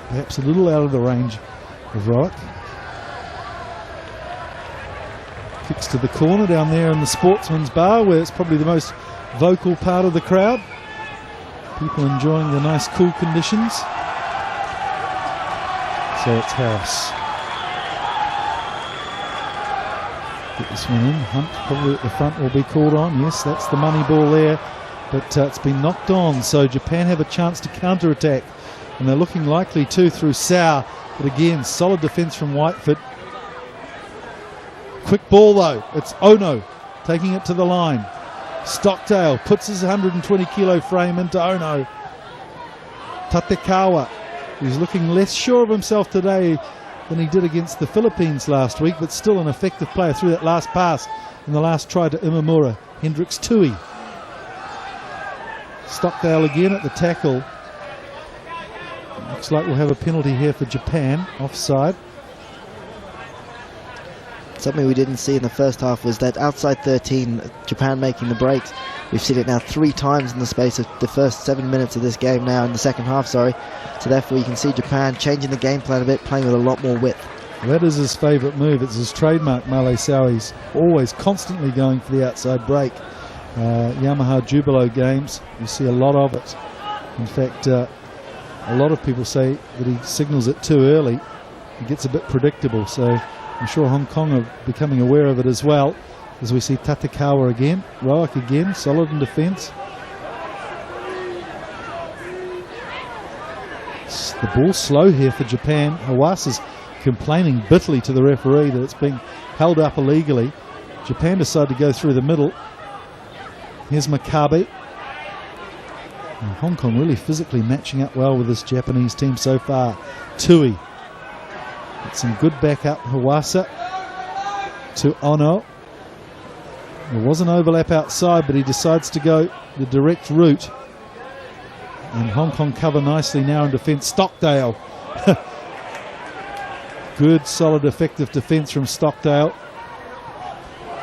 Perhaps a little out of the range of Rowick. Kicks to the corner down there in the sportsman's bar, where it's probably the most vocal part of the crowd. People enjoying the nice cool conditions. So it's Harris. Get this one in. Hunt probably at the front will be called on. Yes, that's the money ball there. But it's been knocked on, so Japan have a chance to counter-attack. And they're looking likely to through Sau. But again, solid defence from Whitefoot. Quick ball though. It's Ono taking it to the line. Stockdale puts his 120 kilo frame into Ono. Tatekawa, who's looking less sure of himself today than he did against the Philippines last week, but still an effective player through that last pass in the last try to Imamura. Hendricks Tui. Stockdale again at the tackle. Looks like we'll have a penalty here for Japan, offside. Something we didn't see in the first half was that outside 13, Japan making the breaks. We've seen it now 3 times in the space of the first 7 minutes of this game now, in the second half, sorry. So therefore you can see Japan changing the game plan a bit, playing with a lot more width. That is his favourite move. It's his trademark, Male Sau. He's always constantly going for the outside break. Yamaha Jubilo games, you see a lot of it. In fact, a lot of people say that he signals it too early. He gets a bit predictable, so I'm sure Hong Kong are becoming aware of it as well, as we see Tatekawa again, Rowick again, solid in defence. The ball slow here for Japan. Hawasa's complaining bitterly to the referee that it's being held up illegally. Japan decide to go through the middle. Here's Makabe. And Hong Kong really physically matching up well with this Japanese team so far. Tui. Get some good backup. Hawasa to Ono. There was an overlap outside, but he decides to go the direct route. And Hong Kong cover nicely now in defence. Stockdale Good, solid, effective defence from Stockdale.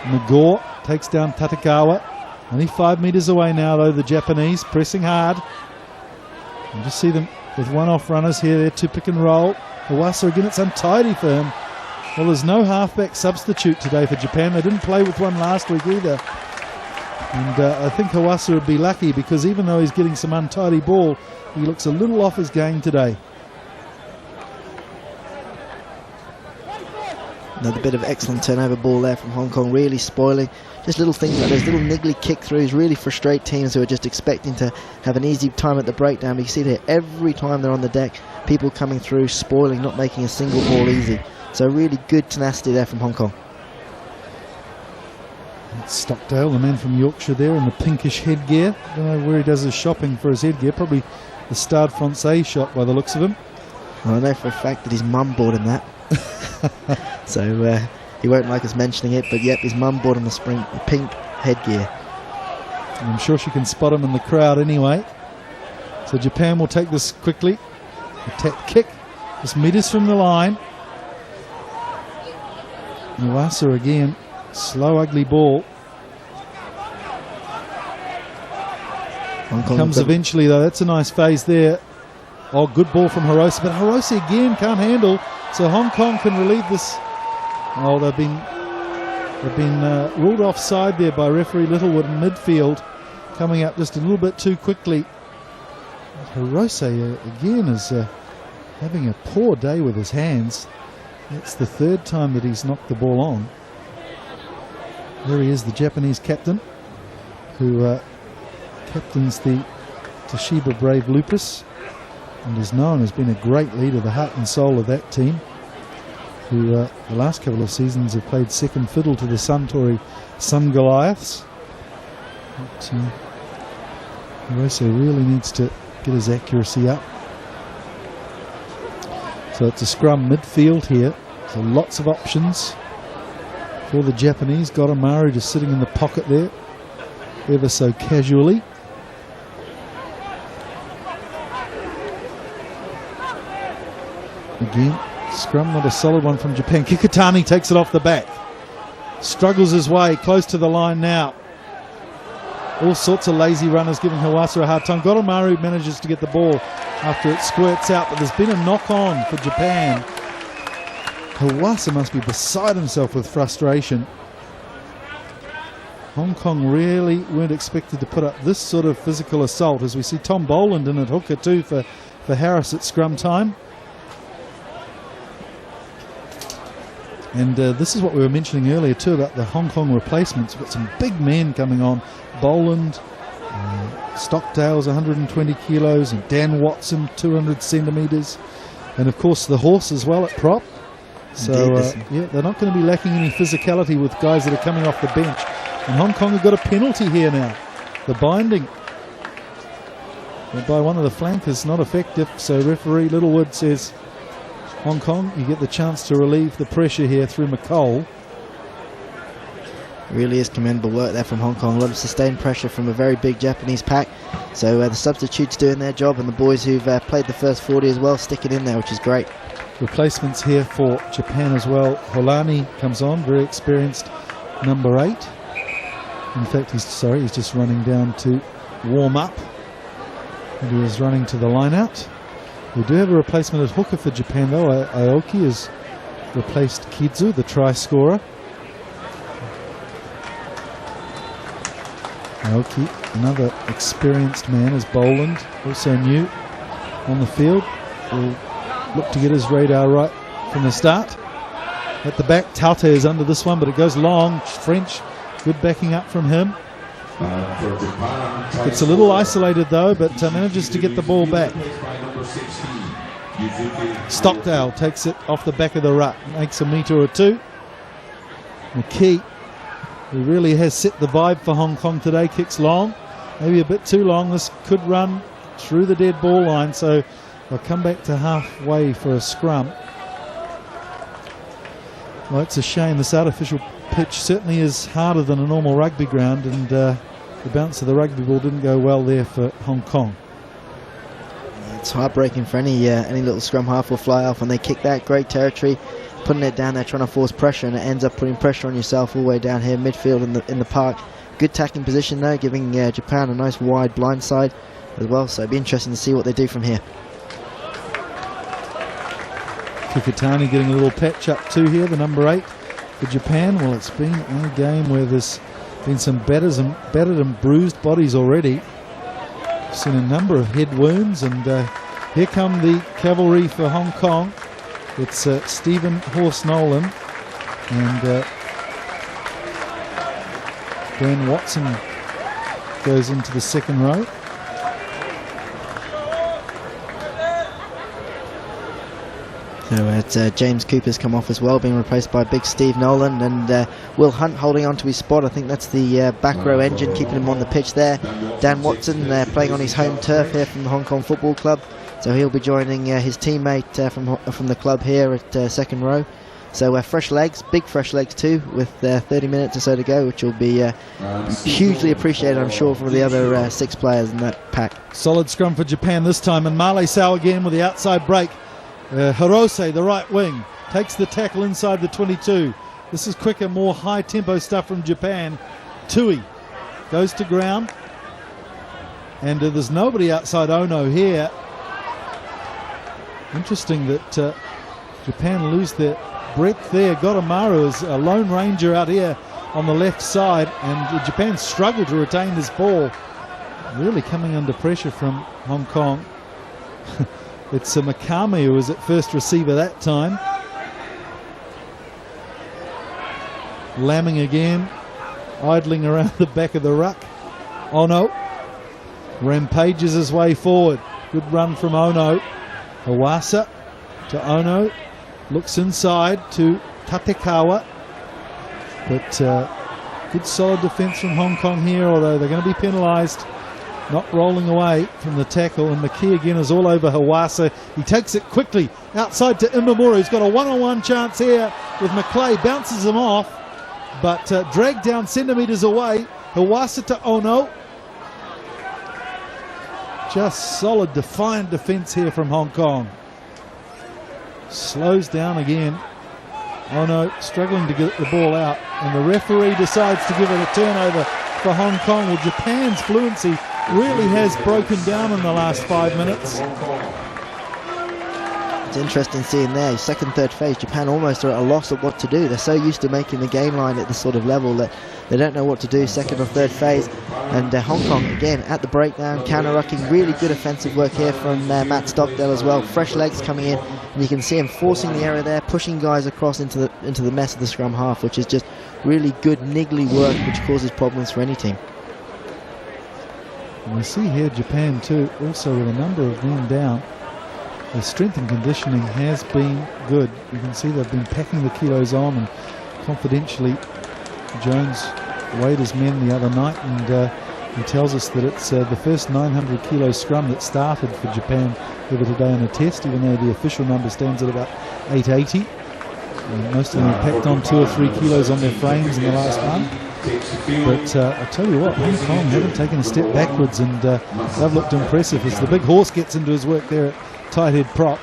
Nagore takes down Tatakawa. Only 5 metres away now, though, the Japanese pressing hard. You just see them with one-off runners here, there to pick and roll. Hawasa again, it's untidy for him. Well, there's no halfback substitute today for Japan. They didn't play with one last week either. And I think Hawasa would be lucky, because even though he's getting some untidy ball, he looks a little off his game today. Another bit of excellent turnover ball there from Hong Kong, really spoiling. Just little things like those little niggly kick throughs really frustrate teams who are just expecting to have an easy time at the breakdown. But you see there, every time they're on the deck, people coming through, spoiling, not making a single ball easy. So really good tenacity there from Hong Kong. That's Stockdale, the man from Yorkshire there, in the pinkish headgear. Don't know where he does his shopping for his headgear. Probably the Stade Francais shop by the looks of him. Well, I know for a fact that his mum bought him that. So he won't like us mentioning it, but yep, his mum bought him the pink headgear. And I'm sure she can spot him in the crowd anyway. So Japan will take this quickly. Attack kick, just metres from the line. Iwasa again, slow ugly ball. Comes eventually though, that's a nice phase there. Oh, good ball from Hirose, but Hirose again can't handle, so Hong Kong can relieve this. Oh, they've been ruled offside there by referee Littlewood in midfield, coming up just a little bit too quickly. Hirose again is having a poor day with his hands. It's the third time that he's knocked the ball on. There he is, the Japanese captain, who captains the Toshiba Brave Lupus, and is known as being a great leader, the heart and soul of that team, who the last couple of seasons have played second fiddle to the Suntory Sun Goliaths. But Hirose really needs to get his accuracy up. So it's a scrum midfield here, so lots of options for the Japanese. Goramaru just sitting in the pocket there, ever so casually. Again, scrum not a solid one from Japan. Kikutani takes it off the back. Struggles his way, close to the line now. All sorts of lazy runners giving Hawasa a hard time. Goramaru manages to get the ball after it squirts out, but there's been a knock-on for Japan. Hawasa must be beside himself with frustration. Hong Kong really weren't expected to put up this sort of physical assault, as we see Tom Boland in at hooker too for Harris at scrum time. And this is what we were mentioning earlier too about the Hong Kong replacements. We've got some big men coming on. Boland, Stockdale's 120 kilos, and Dan Watson 200 centimetres, and of course the horse as well at prop. So yeah, they're not going to be lacking any physicality with guys that are coming off the bench. And Hong Kong have got a penalty here now. The binding by one of the flankers not effective, so referee Littlewood says, Hong Kong, you get the chance to relieve the pressure here through McColl. Really is commendable work there from Hong Kong. A lot of sustained pressure from a very big Japanese pack. So the substitutes doing their job, and the boys who've played the first 40 as well sticking in there, which is great. Replacements here for Japan as well. Holani comes on, very experienced, number 8. In fact, he's just running down to warm up. And he is running to the line out. We do have a replacement at hooker for Japan though. Aoki has replaced Kizu, the try scorer. Aoki, another experienced man, as Boland, also new on the field, will look to get his radar right from the start. At the back, Taute is under this one, but it goes long. French, good backing up from him. Gets a little isolated though, but manages to get the ball back. Stockdale takes it off the back of the ruck, makes a metre or two. McKee, who really has set the vibe for Hong Kong today, kicks long, maybe a bit too long. This could run through the dead ball line, so they'll come back to halfway for a scrum. Well, it's a shame. This artificial pitch certainly is harder than a normal rugby ground, and the bounce of the rugby ball didn't go well there for Hong Kong. It's heartbreaking for any little scrum half or fly off when they kick that. Great territory, putting it down there, trying to force pressure, and it ends up putting pressure on yourself all the way down here midfield in the park. Good tacking position though, giving Japan a nice wide blind side as well, so it'll be interesting to see what they do from here. Kikutani getting a little patch up too here, the number 8 for Japan. Well, it's been a game where there's been some battered and bruised bodies already. We've seen a number of head wounds, and here come the cavalry for Hong Kong. It's Stephen Horse Nolan and Dan Watson goes into the second row. So it's James Cooper's come off as well, being replaced by big Steve Nolan, and Will Hunt holding on to his spot. I think that's the back row engine keeping him on the pitch there. Dan Watson playing on his home turf here from the Hong Kong Football Club, so he'll be joining his teammate from the club here at second row. So fresh legs, big fresh legs too, with 30 minutes or so to go, which will be hugely appreciated, I'm sure, from the other 6 players in that pack. Solid scrum for Japan this time, and Male Sao again with the outside break. Hirose, the right wing, takes the tackle inside the 22. This is quicker, more high-tempo stuff from Japan. Tui goes to ground, and there's nobody outside Ono here. Interesting that Japan lose their breadth there. Gotomaru is a lone ranger out here on the left side, and Japan struggle to retain this ball. Really coming under pressure from Hong Kong. It's Makami who was at first receiver that time. Lambing again, idling around the back of the ruck. Ono rampages his way forward. Good run from Ono. Hawasa to Ono. Looks inside to Tatekawa. But good solid defence from Hong Kong here, although they're going to be penalised. Not rolling away from the tackle, and McKee again is all over Hawasa. He takes it quickly outside to Imamura, who's got a one-on-one chance here with McClay. Bounces him off, but dragged down centimetres away. Hawasa to Ono. Just solid, defiant defence here from Hong Kong. Slows down again. Ono struggling to get the ball out, and the referee decides to give it a turnover for Hong Kong. Well, Japan's fluency really has broken down in the last 5 minutes. It's interesting seeing there, second, third phase, Japan almost are at a loss of what to do. They're so used to making the game line at this sort of level that they don't know what to do second or third phase. And Hong Kong again at the breakdown, counter-rucking, really good offensive work here from Matt Stockdale as well. Fresh legs coming in, and you can see him forcing the area there, pushing guys across into the mess of the scrum half, which is just really good niggly work, which causes problems for any team. And we see here Japan too, also with a number of men down. Their strength and conditioning has been good. You can see they've been packing the kilos on, and confidentially Jones weighed his men the other night, and he tells us that it's the first 900 kilo scrum that started for Japan over today in a test, even though the official number stands at about 880. And most of them have packed on 2 or 3 kilos on their frames in the last month. But I tell you what, Hong Kong haven't taken a step backwards, and they've looked impressive as the big horse gets into his work there at tight head prop.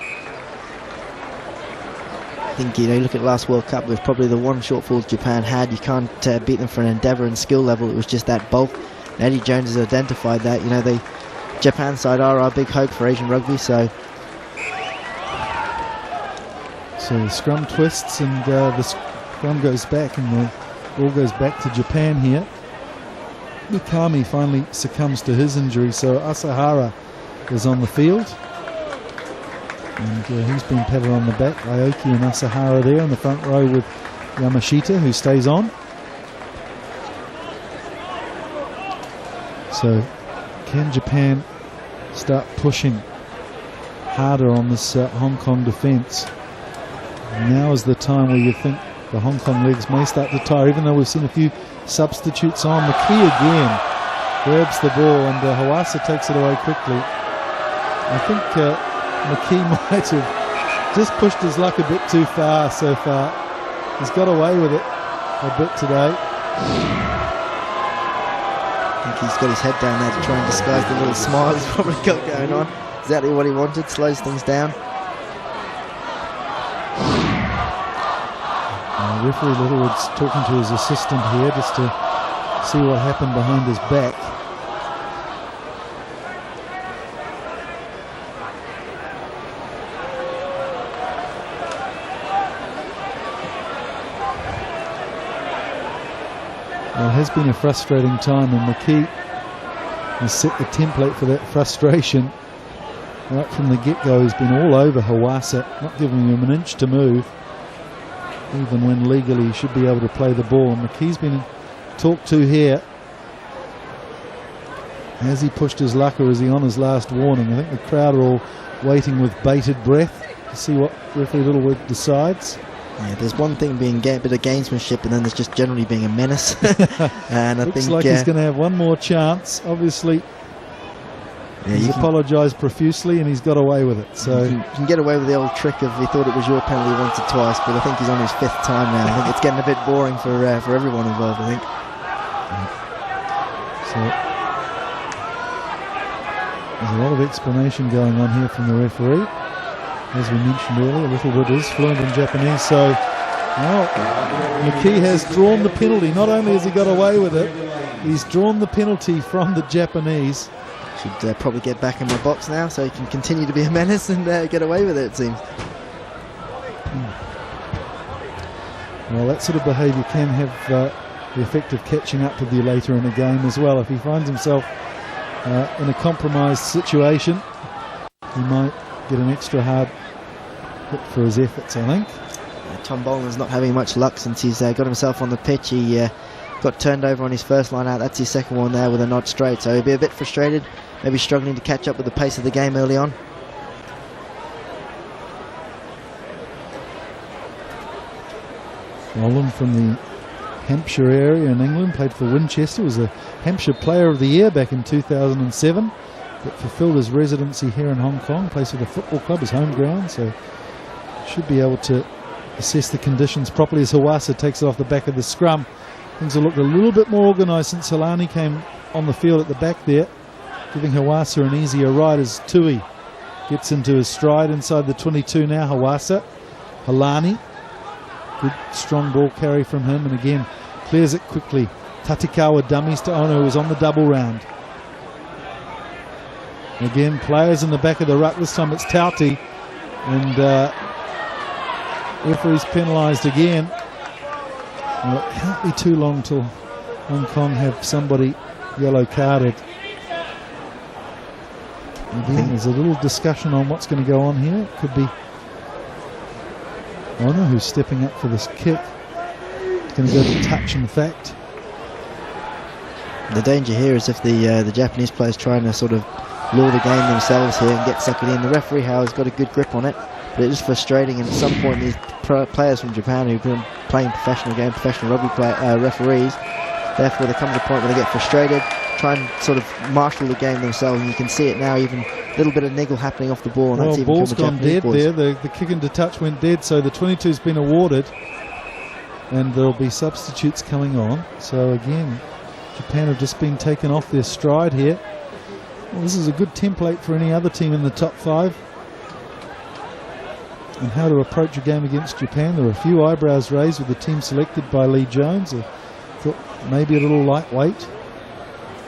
I think, you look at the last World Cup, it was probably the one shortfall Japan had. You can't beat them for an endeavour and skill level. It was just that bulk. And Eddie Jones has identified that. The Japan side are our big hope for Asian rugby. So the scrum twists, and the scrum goes back, and the ball goes back to Japan here. Mikami finally succumbs to his injury, so Asahara is on the field. And he's been patted on the back. Aoki and Asahara there in the front row with Yamashita, who stays on. So can Japan start pushing harder on this Hong Kong defence? Now is the time where you think the Hong Kong legs may start to tire, even though we've seen a few substitutes on. McKee again grabs the ball, and Hawasa takes it away quickly. I think McKee might have just pushed his luck a bit too far so far. He's got away with it a bit today. I think he's got his head down there to try and disguise the little smile he's probably got going on. exactly what he wanted, slows things down. Referee Littlewood's talking to his assistant here just to see what happened behind his back. Well, it has been a frustrating time, and McKee has set the template for that frustration. Right from the get-go, he's been all over Hawassa, not giving him an inch to move, even when legally he should be able to play the ball. And McKee's been talked to here. Has he pushed his luck, or is he on his last warning? I think the crowd are all waiting with bated breath to see what referee Littlewood decides. Yeah, there's one thing being a bit of gamesmanship, and then there's just generally being a menace. And I Looks think like he's going to have one more chance. Obviously, he's apologised profusely, and he's got away with it. So you can get away with the old trick of he thought it was your penalty once or twice, but I think he's on his 5th time now. I think it's getting a bit boring for everyone involved, I think. So there's a lot of explanation going on here from the referee. As we mentioned earlier, Littlewood is fluent in Japanese, so McKee has drawn the penalty. Not only has he got away with it, he's drawn the penalty from the Japanese. Should probably get back in my box now so he can continue to be a menace and get away with it, it seems. Well, that sort of behaviour can have the effect of catching up with you later in the game as well. If he finds himself in a compromised situation, he might get an extra hard hit for his efforts, I think. Tom Boland's not having much luck since he's got himself on the pitch. He got turned over on his first line out. That's his second one there with a nod straight, so he'll be a bit frustrated, maybe struggling to catch up with the pace of the game early on. Boland from the Hampshire area in England, played for Winchester, was the Hampshire Player of the Year back in 2007, but fulfilled his residency here in Hong Kong, plays for the football club, his home ground, so should be able to assess the conditions properly as Hawassa takes it off the back of the scrum. Things have looked a little bit more organised since Halani came on the field at the back there, giving Hawassa an easier ride as Tui gets into his stride inside the 22 now. Hawassa, Halani, good strong ball carry from him, and again clears it quickly. Tatikawa dummies to Ono, who's on the double round. Again, players in the back of the ruck. This time it's Tauti, and referee's penalised again. Well, it can't be too long till Hong Kong have somebody yellow carded. Again, there's a little discussion on what's going to go on here. It could be Ono who's stepping up for this kick. It's going to go to touch, in fact. The danger here is if the Japanese players trying to sort of lure the game themselves here and get suckered in. The referee, however, has got a good grip on it, but it is frustrating, and at some point these players from Japan who've been playing professional rugby referees, therefore there comes a point where they get frustrated, try and sort of marshal the game themselves, and you can see it now, even a little bit of niggle happening off the ball, and that's even ball's from the gone Japanese dead boys. there. The kick into touch went dead, so the 22's been awarded, and there'll be substitutes coming on. So again, Japan have just been taken off their stride here. Well, this is a good template for any other team in the top 5 and how to approach a game against Japan. There are a few eyebrows raised with the team selected by Lee Jones. I thought maybe a little lightweight,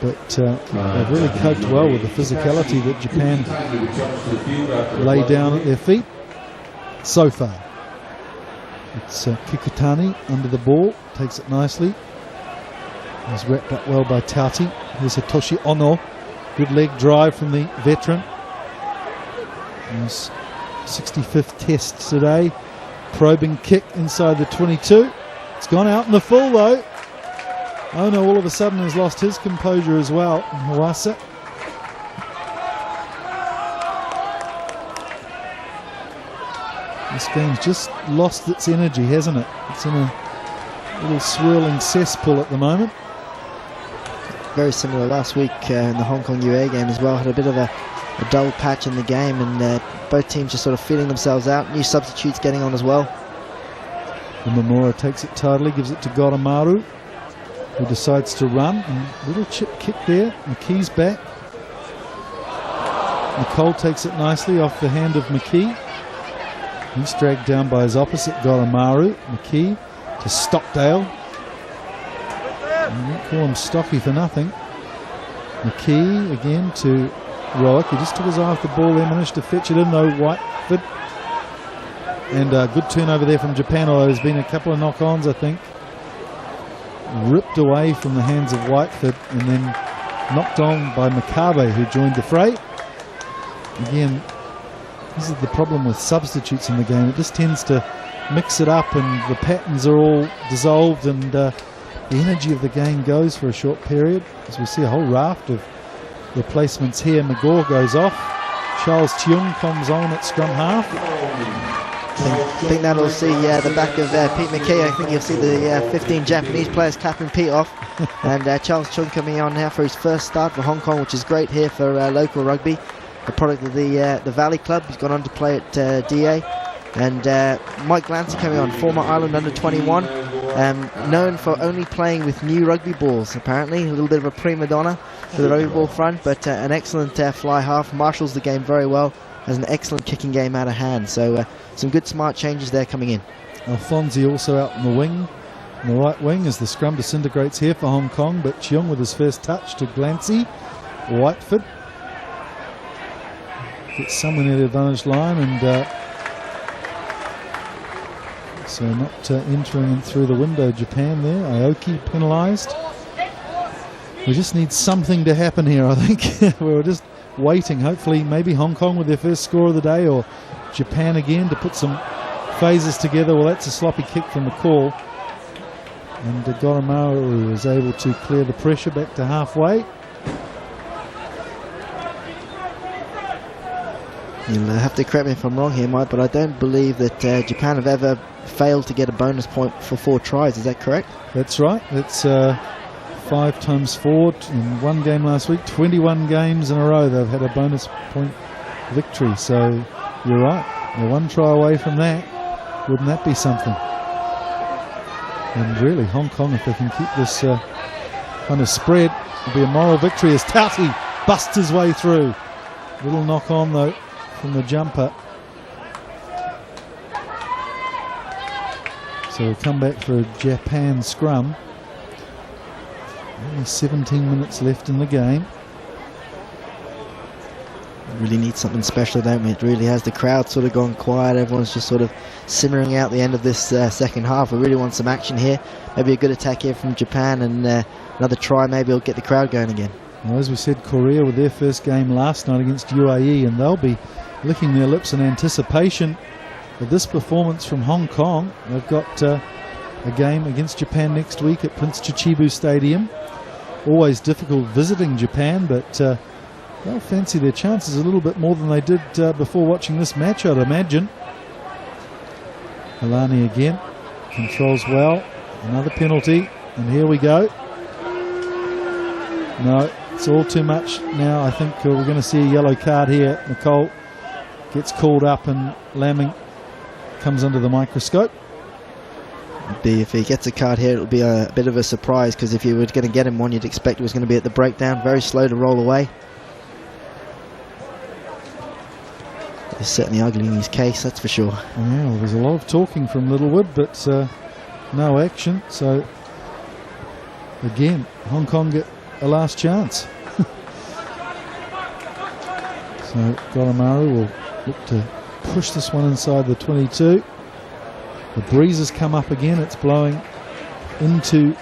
but they've really coped well with the physicality that Japan lay down at their feet so far. It's Kikutani under the ball, takes it nicely. He's wrapped up well by Tauti. Here's Hitoshi Ono. Good leg drive from the veteran. His 65th test today. Probing kick inside the 22. It's gone out in the full though. Ono all of a sudden has lost his composure as well. Hawassa. This game's just lost its energy, hasn't it? It's in a little swirling cesspool at the moment. Very similar last week in the Hong Kong UA game as well. Had a bit of a dull patch in the game, and both teams just sort of feeling themselves out. New substitutes getting on as well. Imamura takes it tidily, gives it to Goramaru, who decides to run. And little chip kick there. McKee's back. Nicole takes it nicely off the hand of McKee. He's dragged down by his opposite, Goromaru. McKee to Stockdale. I won't call him Stocky for nothing. McKee again to Roick. He just took his eye off the ball there, managed to fetch it in though. Whiteford. And a good turnover there from Japan, although there's been a couple of knock-ons, I think. Ripped away from the hands of Whiteford and then knocked on by Makabe, who joined the fray. Again, this is the problem with substitutes in the game. It just tends to mix it up and the patterns are all dissolved and the energy of the game goes for a short period. As we see a whole raft of replacements here. Magor goes off. Charles Cheung comes on at scrum half. I think that'll see the back of Pete McKay. I think you'll see the 15 Japanese players clapping Pete off. And Charles Chung coming on now for his first start for Hong Kong, which is great here for local rugby. The product of the Valley Club. He's gone on to play at DA. And Mike Glancy coming on, former Ireland under-21. Known for only playing with new rugby balls, apparently. A little bit of a prima donna for the rugby ball front, but an excellent fly half. Marshals the game very well. Has an excellent kicking game out of hand. So some good smart changes there coming in. Alfonsi also out in the wing, in the right wing, as the scrum disintegrates here for Hong Kong. But Cheung with his first touch to Glancy. Whiteford gets someone near the advantage line, and so not entering through the window, Japan there. Aoki penalised. We just need something to happen here, I think. We were just waiting. Hopefully, maybe Hong Kong with their first score of the day, or Japan again to put some phases together. Well, that's a sloppy kick from the call. And Goromaru was able to clear the pressure back to halfway. You'll have to correct me if I'm wrong here, Mike, but I don't believe that Japan have ever failed to get a bonus point for 4 tries. Is that correct? That's right. It's 5 times 4 in one game last week. 21 games in a row they've had a bonus point victory. So you're right. They're 1 try away from that. Wouldn't that be something? And really, Hong Kong, if they can keep this kind of spread, it'll be a moral victory as Tauti busts his way through. Little knock on though from the jumper. So we'll come back for a Japan scrum. Only 17 minutes left in the game. We really need something special, don't we? It really has. The crowd sort of gone quiet. Everyone's just sort of simmering out the end of this second half. We really want some action here. Maybe a good attack here from Japan, and another try maybe will get the crowd going again. Well, as we said, Korea with their first game last night against UAE, and they'll be licking their lips in anticipation of this performance from Hong Kong. They've got a game against Japan next week at Prince Chichibu Stadium. Always difficult visiting Japan, but they'll fancy their chances a little bit more than they did before watching this match, I'd imagine. Alani again controls well. Another penalty, and here we go. No, it's all too much now. I think we're going to see a yellow card here. Nicole gets called up and Lamming comes under the microscope. If he gets a card here, it'll be a bit of a surprise, because if you were going to get him one, you'd expect it was going to be at the breakdown. Very slow to roll away. He's certainly ugly in his case, that's for sure. Yeah, well, there's a lot of talking from Littlewood, but no action. So again, Hong Kong get a last chance. So Goromaru will look to push this one inside the 22. The breeze has come up again. It's blowing into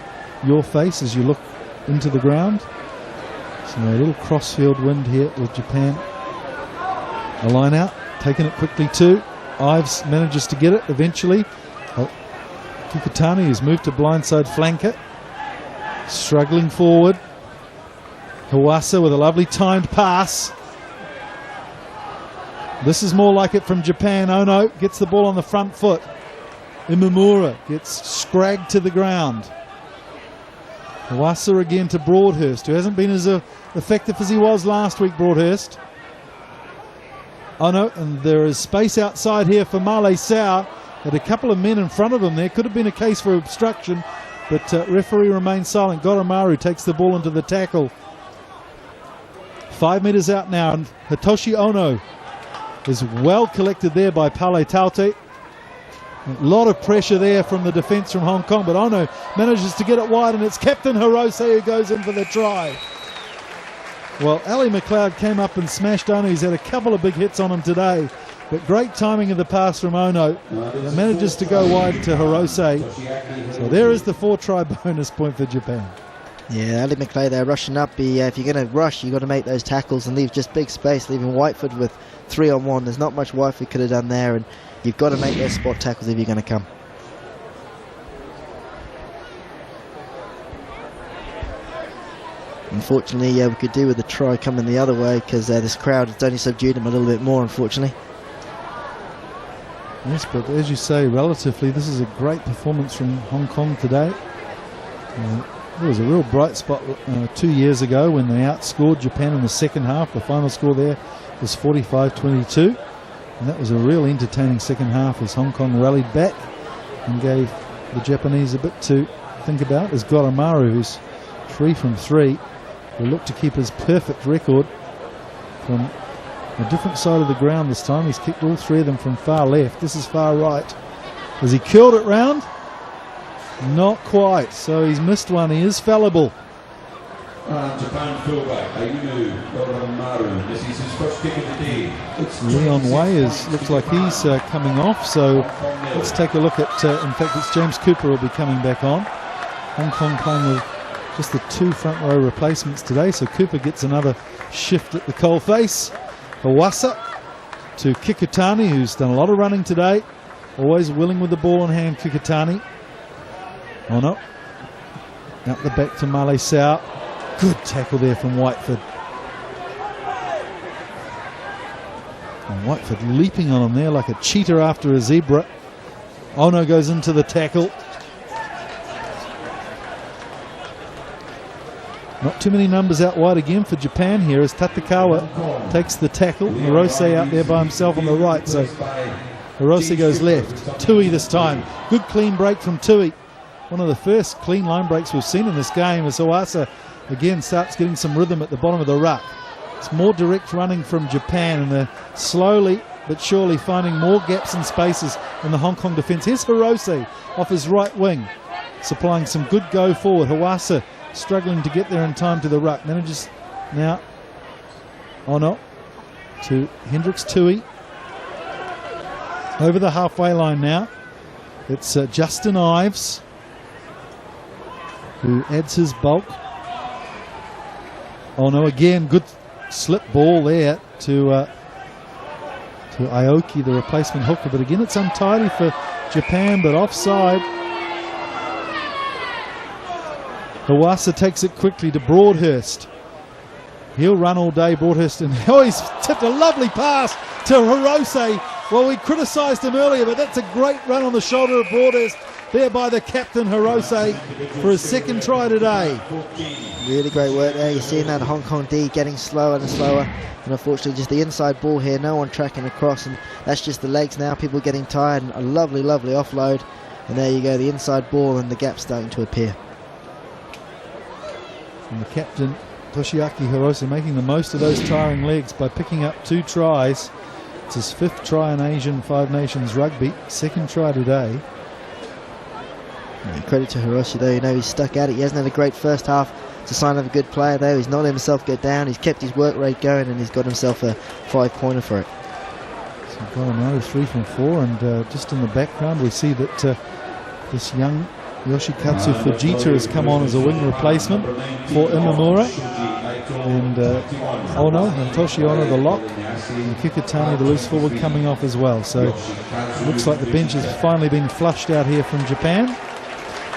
your face as you look into the ground. So a little crossfield wind here with Japan. A line out, taking it quickly too. Ives manages to get it eventually. Kikutani has moved to blindside flanker. Struggling forward. Hawasa with a lovely timed pass. This is more like it from Japan. Ono gets the ball on the front foot. Imamura gets scragged to the ground. Hawasa again to Broadhurst, who hasn't been as effective as he was last week, Broadhurst. Ono, and there is space outside here for Male Sau. Had a couple of men in front of him there. Could have been a case for obstruction, but referee remains silent. Goromaru takes the ball into the tackle. 5 metres out now, and Hitoshi Ono is well collected there by Pale Taute. A lot of pressure there from the defence from Hong Kong, but Ono manages to get it wide, and it's Captain Hirose who goes in for the try. Well, Ali McLeod came up and smashed Ono. He's had a couple of big hits on him today, but great timing of the pass from Ono. It manages to go wide to Hirose. So there is the 4-try bonus point for Japan. Yeah, Ali McLeod there rushing up. If you're going to rush, you've got to make those tackles and leave just big space, leaving Whiteford with 3-on-1. There's not much Whiteford could have done there, and you've got to make those spot tackles if you're going to come. Unfortunately, we could do with the try coming the other way, because this crowd has only subdued him a little bit more, unfortunately. Yes, but as you say, relatively, this is a great performance from Hong Kong today. There was a real bright spot 2 years ago when they outscored Japan in the second half. The final score there was 45-22. And that was a real entertaining second half as Hong Kong rallied back and gave the Japanese a bit to think about. There's Goromaru, who's 3 from 3. Will look to keep his perfect record from a different side of the ground this time. He's kicked all 3 of them from far left. This is far right. Has he curled it round? Not quite. So he's missed one. He is fallible. Japan fullback Ayumu Goromaru. This is his first kick of the day. Leon Wei looks like he's coming off. So let's take a look at, in fact, it's James Cooper will be coming back on. Hong Kong playing with just the 2 front row replacements today, so Cooper gets another shift at the coalface. Hawasa to Kikutani, who's done a lot of running today, always willing with the ball in hand. Kikutani. Oh no, out the back to Male Sao. Good tackle there from Whiteford. And Whiteford leaping on him there like a cheetah after a zebra. Ono goes into the tackle. Not too many numbers out wide again for Japan here as Tatakawa takes the tackle. Hirose out there by himself on the right, so Hirose goes left. Tui this time. Good clean break from Tui. One of the first clean line breaks we've seen in this game as Hawasa again starts getting some rhythm at the bottom of the ruck. It's more direct running from Japan, and they're slowly but surely finding more gaps and spaces in the Hong Kong defence. Here's Hirose off his right wing, supplying some good go forward. Hawasa struggling to get there in time to the ruck. Manages now. Ono to Hendricks Tui. Over the halfway line now. It's Justin Ives who adds his bulk. Ono again, good slip ball there to Aoki, the replacement hooker. But again, it's untidy for Japan, but offside. Hawasa takes it quickly to Broadhurst. He'll run all day, Broadhurst, and he's tipped a lovely pass to Hirose. Well, we criticised him earlier, but that's a great run on the shoulder of Broadhurst there by the captain, Hirose, for his second try today. Really great work there. You're seeing that Hong Kong D getting slower and slower, and unfortunately just the inside ball here, no one tracking across, and that's just the legs now, people getting tired, and a lovely offload, and there you go, the inside ball and the gap starting to appear. And the captain, Toshiaki Hirose, making the most of those tiring legs by picking up 2 tries. It's his 5th try in Asian 5 Nations rugby, 2nd try today. And credit to Hirose though, you know, he's stuck at it. He hasn't had a great first half. It's a sign of a good player though. He's not let himself get down. He's kept his work rate going, and he's got himself a 5-pointer for it. So got another 3 from 4, and just in the background we see that this young Yoshikatsu Fujita has come on as a wing replacement for Imamura. And Ono, and Toshi Ono the lock, and Kikutani the loose forward coming off as well. So it looks like the bench has finally been flushed out here from Japan.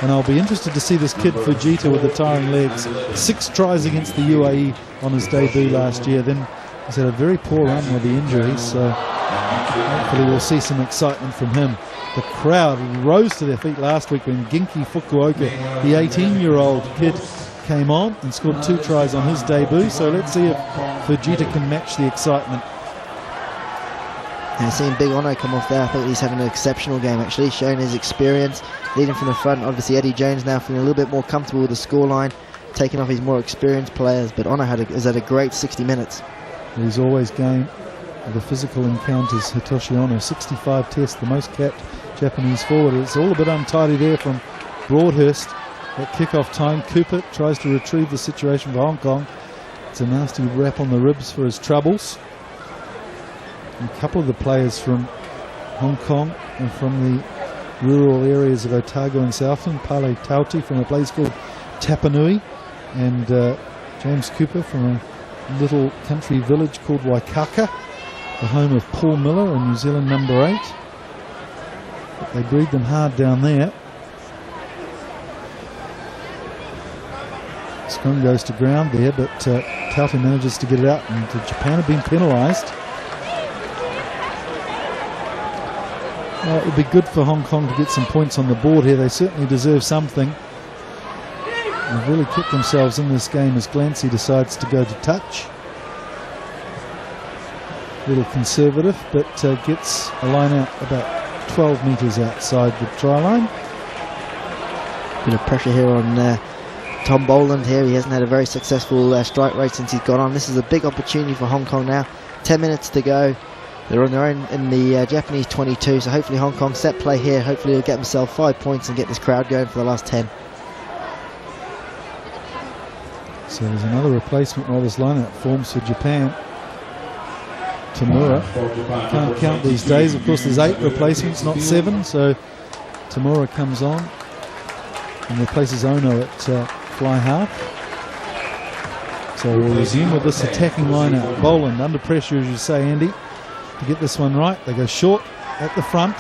And I'll be interested to see this kid Fujita with the tiring legs. 6 tries against the UAE on his debut last year. Then he's had a very poor run with the injuries, so hopefully we'll see some excitement from him. The crowd rose to their feet last week when Genki Fukuoka, the 18-year-old kid, came on and scored 2 tries on his debut. So let's see if Fujita can match the excitement. And seeing Big Ono come off there, I thought he's having an exceptional game actually, showing his experience, leading from the front. Obviously Eddie Jones now feeling a little bit more comfortable with the scoreline, taking off his more experienced players, but Ono has had a great 60 minutes. He's always game of the physical encounters, Hitoshi Ono. 65 tests, the most capped Japanese forward. It's all a bit untidy there from Broadhurst at kick-off time. Cooper tries to retrieve the situation for Hong Kong. It's a nasty rap on the ribs for his troubles. And a couple of the players from Hong Kong and from the rural areas of Otago and Southland, Pale Tauti from a place called Tapanui, and James Cooper from a little country village called Waikaka, the home of Paul Miller and New Zealand number 8. But they breed them hard down there. Scrum goes to ground there, but Tauti manages to get it out, and Japan have been penalised. Well, it would be good for Hong Kong to get some points on the board here. They certainly deserve something. They've really kicked themselves in this game as Glancy decides to go to touch. A little conservative, but gets a line out about 12 metres outside the try line. Bit of pressure here on Tom Boland here. He hasn't had a very successful strike rate since he's gone on. This is a big opportunity for Hong Kong now. 10 minutes to go. They're on their own in the Japanese 22, so hopefully Hong Kong set play here. Hopefully he'll get himself 5 points and get this crowd going for the last 10. So there's another replacement while this lineup forms for Japan. Tamura. Can't count these days. Of course, there's 8 replacements, not 7. So Tamura comes on and replaces Ono at fly half. So we'll resume with this attacking lineup. Boland under pressure, as you say, Andy, to get this one right. They go short at the front.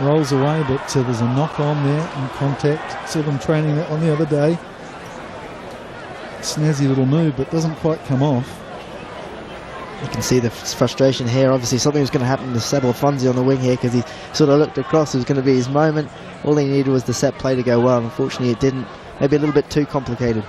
Rolls away, but there's a knock on there and contact. Saw them training that one the other day. Snazzy little move, but doesn't quite come off. You can see the frustration here. Obviously something was going to happen to Seb Fonzie on the wing here, because he sort of looked across. It was going to be his moment. All he needed was the set play to go well. Unfortunately it didn't. Maybe a little bit too complicated.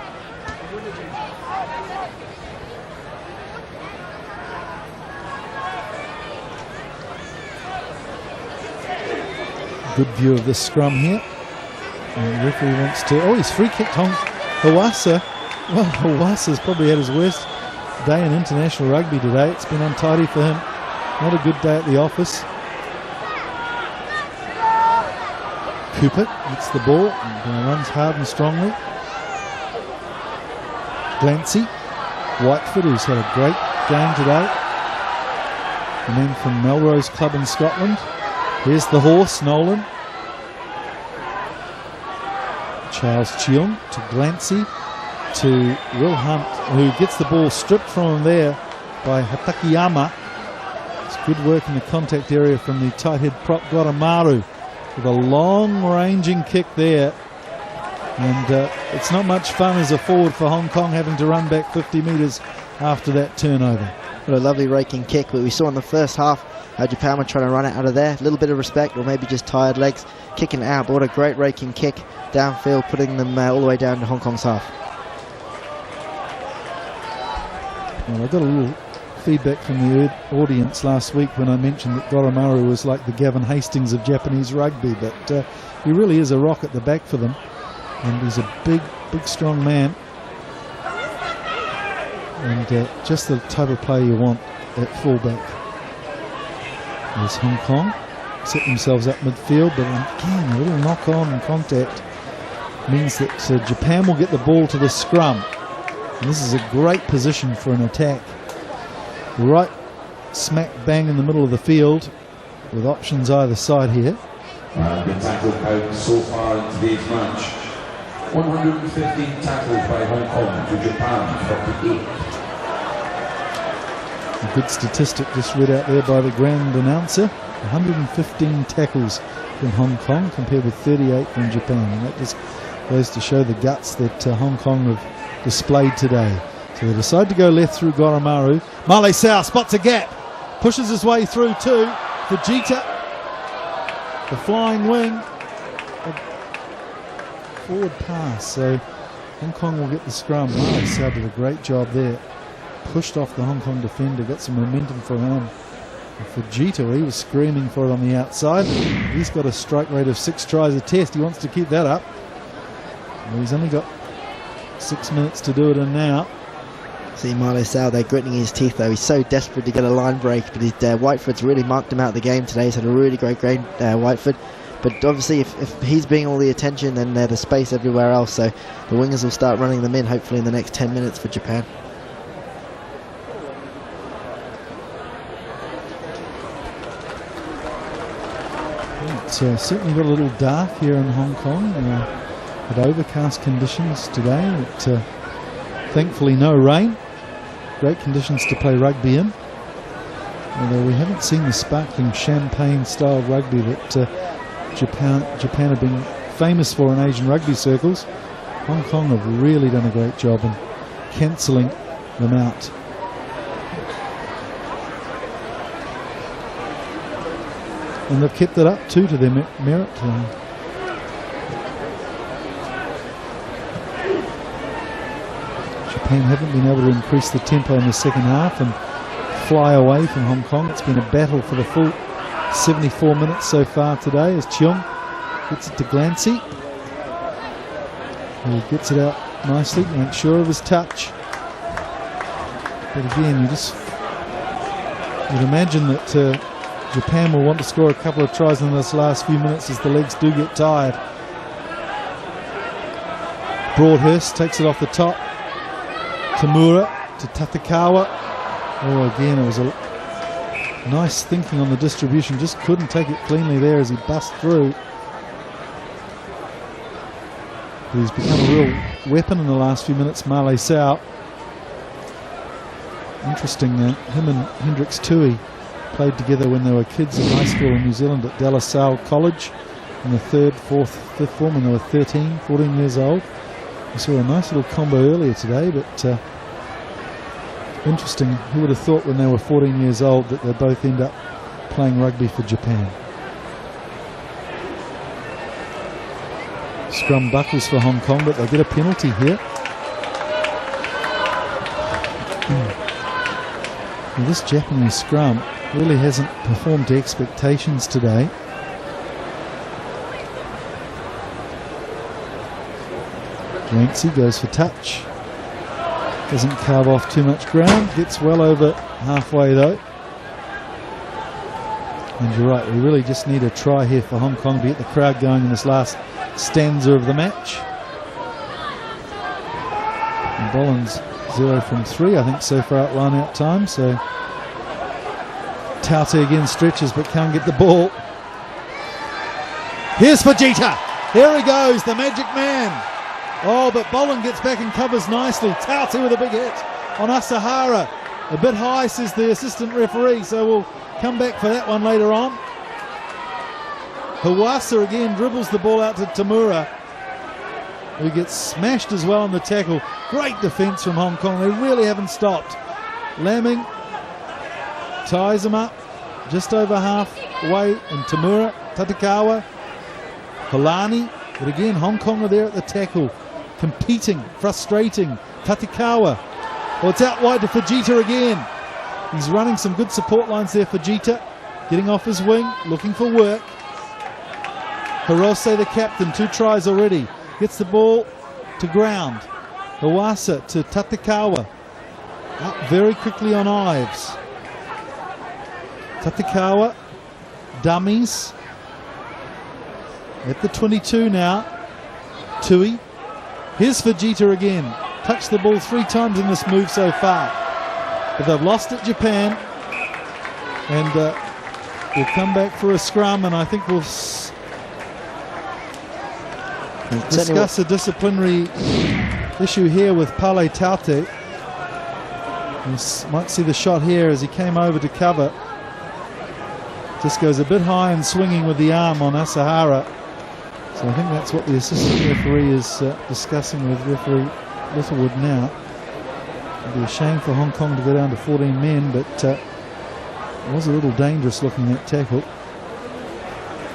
Good view of this scrum here. And the referee wants to... Oh, he's free kicked Hawassa. Well, Hawassa's probably had his worst day in international rugby today. It's been untidy for him. Not a good day at the office. Cooper gets the ball and runs hard and strongly. Glancy. Whitefoot, who's had a great game today. The men from Melrose Club in Scotland. Here's the horse, Nolan. Charles Cheung to Glancy to Will Hunt, who gets the ball stripped from him there by Hatakiyama. It's good work in the contact area from the tight head prop Goramaru with a long-ranging kick there. And it's not much fun as a forward for Hong Kong having to run back 50 metres after that turnover. What a lovely raking kick, but we saw in the first half how Japan were trying to run it out of there. A little bit of respect, or maybe just tired legs, kicking it out. But what a great raking kick downfield, putting them all the way down to Hong Kong's half. Well, I got a little feedback from the audience last week when I mentioned that Goramaru was like the Gavin Hastings of Japanese rugby, but he really is a rock at the back for them, and he's a big, strong man, and just the type of player you want at fullback. There's Hong Kong, set themselves up midfield, but again, a little knock on and contact means that Japan will get the ball to the scrum. And this is a great position for an attack. Right smack bang in the middle of the field with options either side here. The tackle count so far in today's match. 115 tackles by Hong Kong to Japan, 48. A good statistic just read out there by the grand announcer. 115 tackles from Hong Kong compared with 38 from Japan. And that just goes to show the guts that Hong Kong have displayed today. So they decide to go left through Goramaru. Male Sao spots a gap. Pushes his way through too. Fujita. The flying wing. A forward pass. So Hong Kong will get the scrum. Male Sao did a great job there. Pushed off the Hong Kong defender, got some momentum for him. And Fujita, he was screaming for it on the outside. He's got a strike rate of 6 tries a test. He wants to keep that up. Well, he's only got 6 minutes to do it in now. See Marlo Sal there gritting his teeth though. He's so desperate to get a line break, but his Whiteford's really marked him out of the game today. He's had a really great Whiteford. But obviously if he's being all the attention, then there's space everywhere else. So the wingers will start running them in hopefully in the next 10 minutes for Japan. It's certainly got a little dark here in Hong Kong. Had overcast conditions today. Thankfully no rain. Great conditions to play rugby in. Although we haven't seen the sparkling champagne style rugby that Japan have been famous for in Asian rugby circles. Hong Kong have really done a great job in cancelling them out. And they've kept it up too to their merit. Japan haven't been able to increase the tempo in the second half and fly away from Hong Kong. It's been a battle for the full 74 minutes so far today as Cheong gets it to Glancy. He gets it out nicely, makes sure of his touch. But again, you'd imagine that Japan will want to score a couple of tries in this last few minutes as the legs do get tired. Broadhurst takes it off the top. Imamura to Tatakawa. Oh, again, it was a nice thinking on the distribution. Just couldn't take it cleanly there as he bust through. But he's become a real weapon in the last few minutes, Marley Sau. Interesting, him and Hendricks Tui played together when they were kids in high school in New Zealand at De La Salle College in the third, fourth, fifth form when they were 13, 14 years old. We saw a nice little combo earlier today, but interesting. Who would have thought when they were 14 years old that they'd both end up playing rugby for Japan? Scrum buckles for Hong Kong, but they get a penalty here. Well, this Japanese scrum really hasn't performed to expectations today. Glancy goes for touch. Doesn't carve off too much ground. Gets well over halfway though. And you're right, we really just need a try here for Hong Kong to get the crowd going in this last stanza of the match. And Boland's 0 from 3, I think, so far at line-out time. So Taute again stretches but can't get the ball. Here's Fujita. Here he goes, the magic man. Oh, but Boland gets back and covers nicely. Taute with a big hit on Asahara. A bit high, says the assistant referee, so we'll come back for that one later on. Hawasa again dribbles the ball out to Tamura, who gets smashed as well on the tackle. Great defence from Hong Kong. They really haven't stopped. Lamming ties him up just over halfway, and Tamura, Tatakawa, Holani. But again, Hong Kong are there at the tackle, competing, frustrating. Tatakawa. Well, it's out wide to Fujita again. He's running some good support lines there, Fujita. Getting off his wing, looking for work. Hirose, the captain, 2 tries already. Gets the ball to ground. Hawasa to Tatakawa. Up very quickly on Ives. Tatakawa, dummies. At the 22 now. Tui. Here's Fujita again. Touched the ball 3 times in this move so far. But they've lost it, Japan. And we'll come back for a scrum, and I think we'll discuss a disciplinary issue here with Pale Taute. You might see the shot here as he came over to cover. Just goes a bit high and swinging with the arm on Asahara. So I think that's what the assistant referee is discussing with referee Littlewood now. It'd be a shame for Hong Kong to go down to 14 men, but it was a little dangerous looking, that tackle.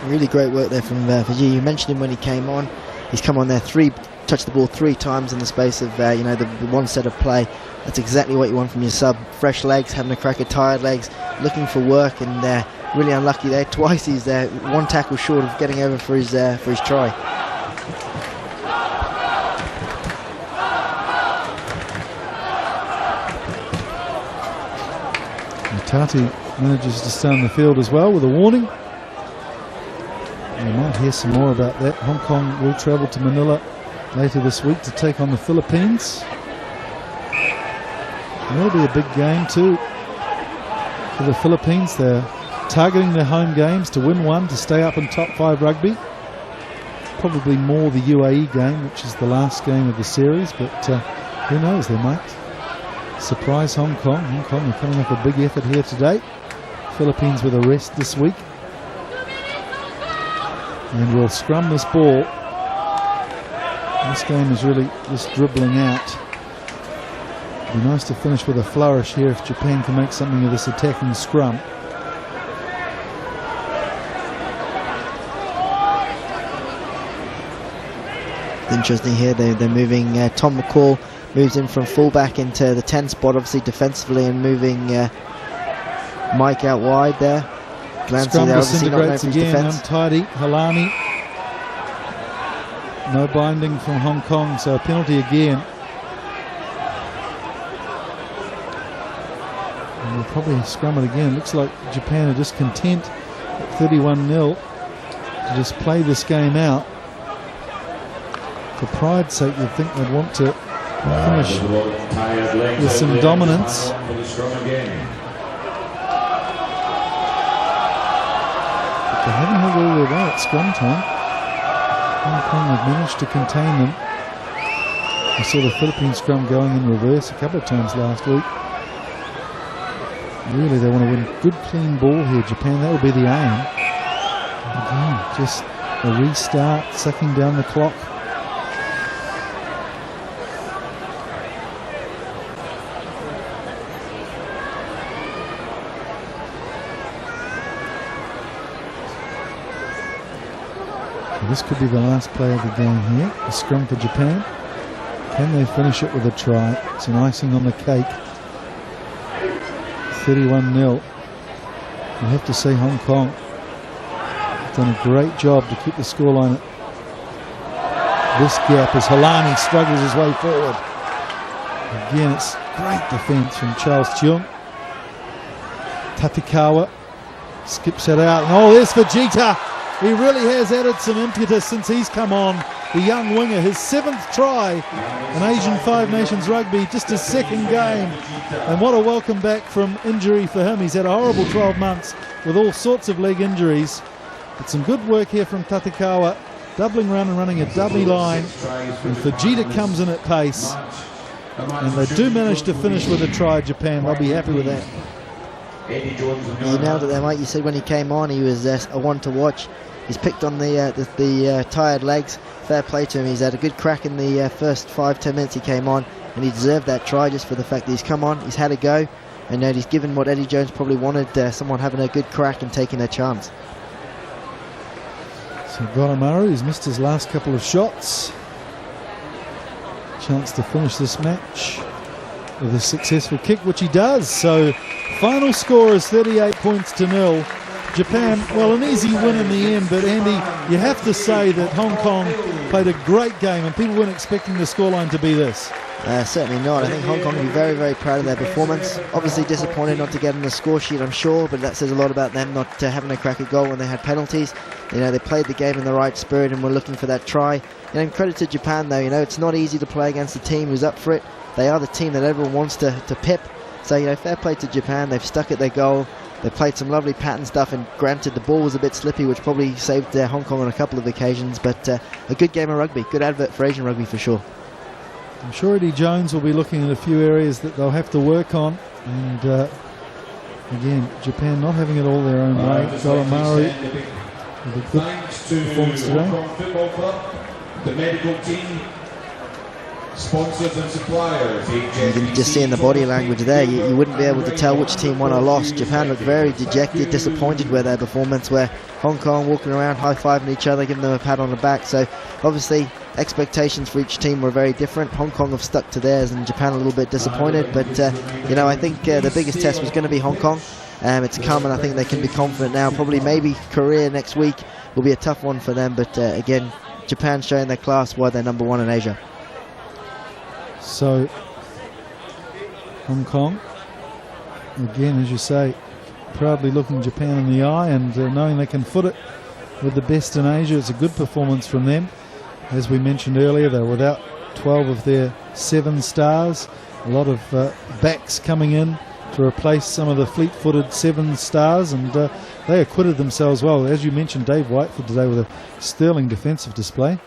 Really great work there from Fujita. You mentioned him when he came on. He's come on there, touched the ball 3 times in the space of the one set of play. That's exactly what you want from your sub. Fresh legs, having a crack at tired legs, looking for work, and really unlucky there. Twice he's there, 1 tackle short of getting over for his try. Tati manages to stay on the field as well with a warning. We might hear some more about that. Hong Kong will travel to Manila later this week to take on the Philippines. And that'll be a big game too for the Philippines. They're targeting their home games to win one, to stay up in top 5 rugby. Probably more the UAE game, which is the last game of the series, but who knows, they might surprise Hong Kong. Hong Kong are coming off a big effort here today. Philippines with a rest this week. And we'll scrum this ball. This game is really just dribbling out. It'd be nice to finish with a flourish here if Japan can make something of this attacking scrum. Interesting here, they're moving, Tom McCall moves in from fullback into the 10 spot, obviously defensively, and moving Mike out wide there. Glancy Scrum there, obviously not known for his again, defence. untidy, Halani. No binding from Hong Kong, so a penalty again. And we'll probably scrum it again. Looks like Japan are just content at 31-0 to just play this game out. For pride's sake, you'd think they'd want to finish with some dominance. But they haven't held all their way at scrum time. Hong Kong have managed to contain them. I saw the Philippine scrum going in reverse a couple of times last week. Really, they want to win good, clean ball here, Japan. That would be the aim. Again, just a restart, sucking down the clock. This could be the last play of the game here. A scrum for Japan. Can they finish it with a try? It's an icing on the cake. 31-0. We'll have to say Hong Kong have done a great job to keep the scoreline at this gap as Halani struggles his way forward. Again, it's great defence from Charles Cheung. Tatikawa skips it out. And oh, there's Fujita. He really has added some impetus since he's come on. The young winger, his 7th try in Asian 5 Nations rugby, just his 2nd game. And what a welcome back from injury for him. He's had a horrible 12 months with all sorts of leg injuries. But some good work here from Tatikawa, doubling run and running a dummy line. And Fujita comes in at pace. And they do manage to finish with a try, Japan. They'll be happy with that. You nailed it there, Mike. You said when he came on, he was a one to watch. He's picked on the tired legs. Fair play to him. He's had a good crack in the first 5-10 minutes he came on, and he deserved that try just for the fact that he's come on, he's had a go, and he's given what Eddie Jones probably wanted, someone having a good crack and taking a chance. So Imamura, who's missed his last couple of shots, chance to finish this match with a successful kick, which he does. So final score is 38-0. Japan, well, an easy win in the end, but Andy, you have to say that Hong Kong played a great game and people weren't expecting the scoreline to be this. Certainly not. I think Hong Kong will be very, very proud of their performance. Obviously disappointed not to get on the score sheet, I'm sure, but that says a lot about them not having a crack at goal when they had penalties. They played the game in the right spirit and were looking for that try. And credit to Japan, though. It's not easy to play against a team who's up for it. They are the team that everyone wants to pip. So, fair play to Japan. They've stuck at their goal. They played some lovely pattern stuff, and granted the ball was a bit slippy, which probably saved Hong Kong on a couple of occasions, but a good game of rugby, good advert for Asian rugby for sure. I'm sure Eddie Jones will be looking at a few areas that they'll have to work on, and again, Japan not having it all their own way. Imamura with a good performance today. The medical team, sponsors and suppliers. You can just see in the body language there, you wouldn't be able to tell which team won or lost. Japan looked very dejected, disappointed with their performance, where Hong Kong walking around high-fiving each other, giving them a pat on the back. So obviously expectations for each team were very different. Hong Kong have stuck to theirs and Japan a little bit disappointed, but I think the biggest test was going to be Hong Kong. It's come, and I think they can be confident now. Probably maybe Korea next week will be a tough one for them, but again, Japan showing their class why they're number 1 in Asia. So Hong Kong again, as you say, proudly looking Japan in the eye and knowing they can foot it with the best in Asia. It's a good performance from them. As we mentioned earlier, they're without 12 of their 7 stars. A lot of backs coming in to replace some of the fleet-footed 7 stars, and they acquitted themselves well. As you mentioned, Dave Whitefield today with a sterling defensive display.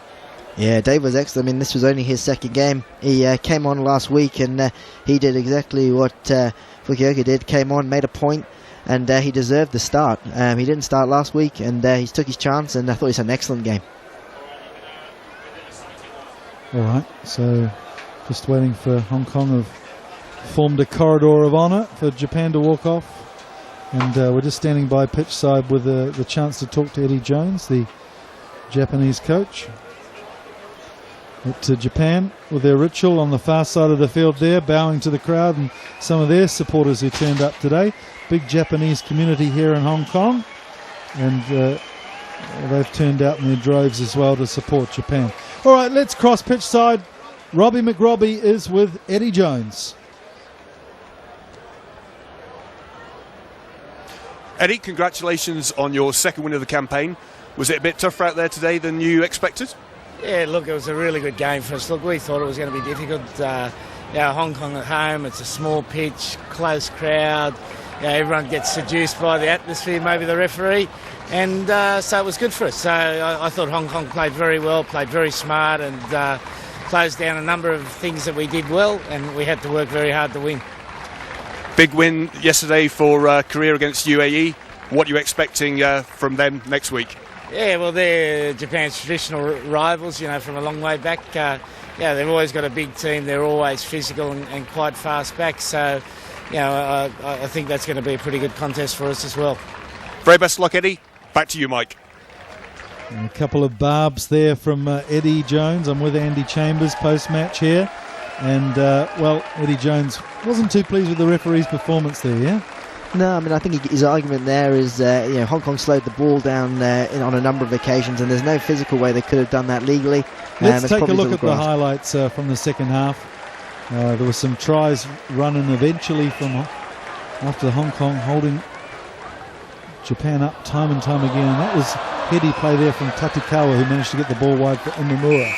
Yeah, Dave was excellent. I mean, this was only his second game. He came on last week, and he did exactly what Fukuoka did. Came on, made a point, and he deserved the start. He didn't start last week, and he took his chance, and I thought he had an excellent game. All right, so just waiting for Hong Kong have formed a corridor of honour for Japan to walk off, and we're just standing by pitch side with the chance to talk to Eddie Jones, the Japanese coach. But Japan with their ritual on the far side of the field there, bowing to the crowd and some of their supporters who turned up today. Big Japanese community here in Hong Kong, and they've turned out in their droves as well to support Japan. All right, let's cross pitch side. Robbie McRobbie is with Eddie Jones. Eddie, congratulations on your second win of the campaign. Was it a bit tougher out there today than you expected? Yeah, look, it was a really good game for us. Look, we thought it was going to be difficult. Hong Kong at home, it's a small pitch, close crowd. Everyone gets seduced by the atmosphere, maybe the referee. And so it was good for us. So I thought Hong Kong played very well, played very smart, and closed down a number of things that we did well, and we had to work very hard to win. Big win yesterday for Korea against UAE. What are you expecting from them next week? Yeah, well, they're Japan's traditional rivals, from a long way back. They've always got a big team. They're always physical and quite fast back. So, I think that's going to be a pretty good contest for us as well. Very best of luck, Eddie. Back to you, Mike. And a couple of barbs there from Eddie Jones. I'm with Andy Chambers post-match here. And, Eddie Jones wasn't too pleased with the referee's performance there, yeah? No, I mean, I think his argument there is, Hong Kong slowed the ball down on a number of occasions, and there's no physical way they could have done that legally. Let's take a look at the highlights from the second half. There were some tries running eventually from after Hong Kong holding Japan up time and time again, and that was heady play there from Tatikawa, who managed to get the ball wide for Imamura.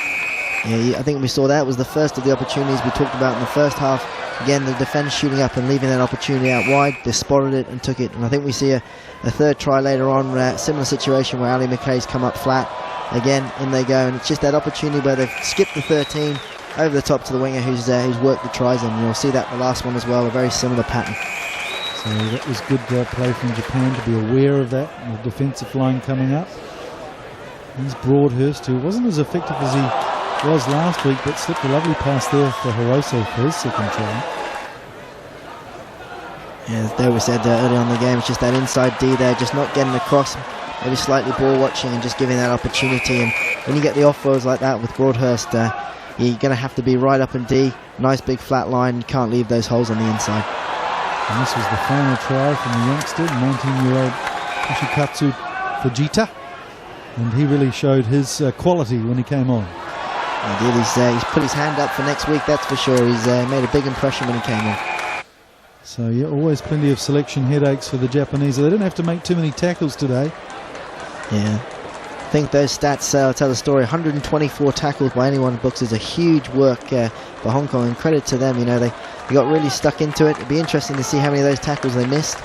Yeah, I think we saw that was the first of the opportunities we talked about in the first half. Again, the defence shooting up and leaving that opportunity out wide. They spotted it and took it. And I think we see a third try later on, similar situation where Ali McKay's come up flat. Again, in they go. And it's just that opportunity where they've skipped the 13 over the top to the winger who's worked the tries in. And you'll see that in the last one as well, a very similar pattern. So that was good play from Japan to be aware of that. And the defensive line coming up. Here's Broadhurst, who wasn't as effective as he was last week, but slipped a lovely pass there for Hiroso for his second try. Yeah, as David said earlier on in the game, it's just that inside D there, just not getting across, maybe slightly ball watching and just giving that opportunity. And when you get the off-roads like that with Broadhurst, you're going to have to be right up in D, nice big flat line, you can't leave those holes on the inside. And this was the final try from the youngster, 19-year-old Kushikatsu Fujita, and he really showed his quality when he came on. He did. He's put his hand up for next week, that's for sure. He's made a big impression when he came on. So yeah, always plenty of selection headaches for the Japanese. They didn't have to make too many tackles today. Yeah, I think those stats tell the story. 124 tackles by anyone's books is a huge work for Hong Kong, and credit to them. They got really stuck into it. It'd be interesting to see how many of those tackles they missed.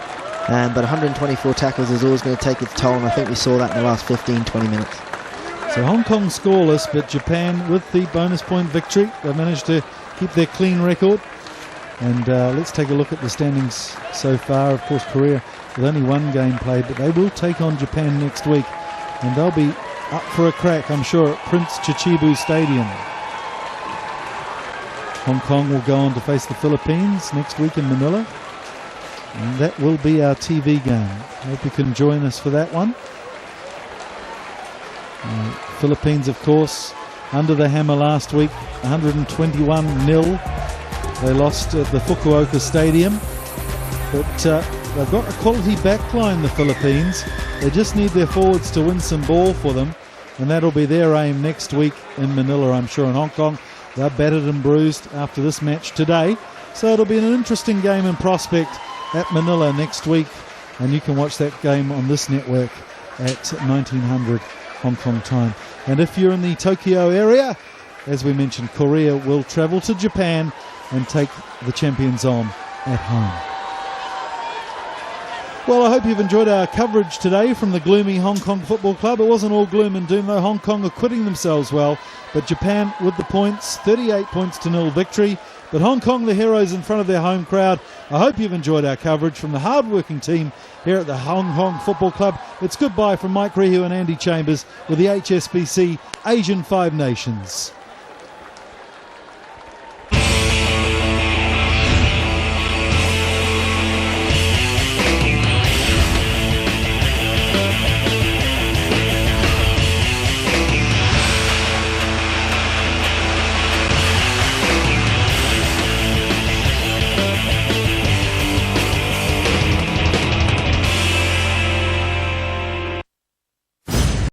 But 124 tackles is always going to take its toll, and I think we saw that in the last 15-20 minutes. So Hong Kong scoreless, but Japan with the bonus point victory. They've managed to keep their clean record. And let's take a look at the standings so far. Of course, Korea with only one game played, but they will take on Japan next week. And they'll be up for a crack, I'm sure, at Prince Chichibu Stadium. Hong Kong will go on to face the Philippines next week in Manila. And that will be our TV game. Hope you can join us for that one. Philippines, of course, under the hammer last week, 121-0. They lost at the Fukuoka Stadium. But they've got a quality backline, the Philippines. They just need their forwards to win some ball for them. And that'll be their aim next week in Manila, I'm sure. In Hong Kong, they're battered and bruised after this match today. So it'll be an interesting game in prospect at Manila next week, and you can watch that game on this network at 1900 Hong Kong time. And if you're in the Tokyo area, as we mentioned, Korea will travel to Japan and take the champions on at home. Well, I hope you've enjoyed our coverage today from the gloomy Hong Kong Football Club. It wasn't all gloom and doom though. Hong Kong are quitting themselves well, but Japan with the points, 38 points to 0 victory. But Hong Kong, the heroes in front of their home crowd. I hope you've enjoyed our coverage from the hard-working team here at the Hong Kong Football Club. It's goodbye from Mike Rehu and Andy Chambers with the HSBC Asian Five Nations.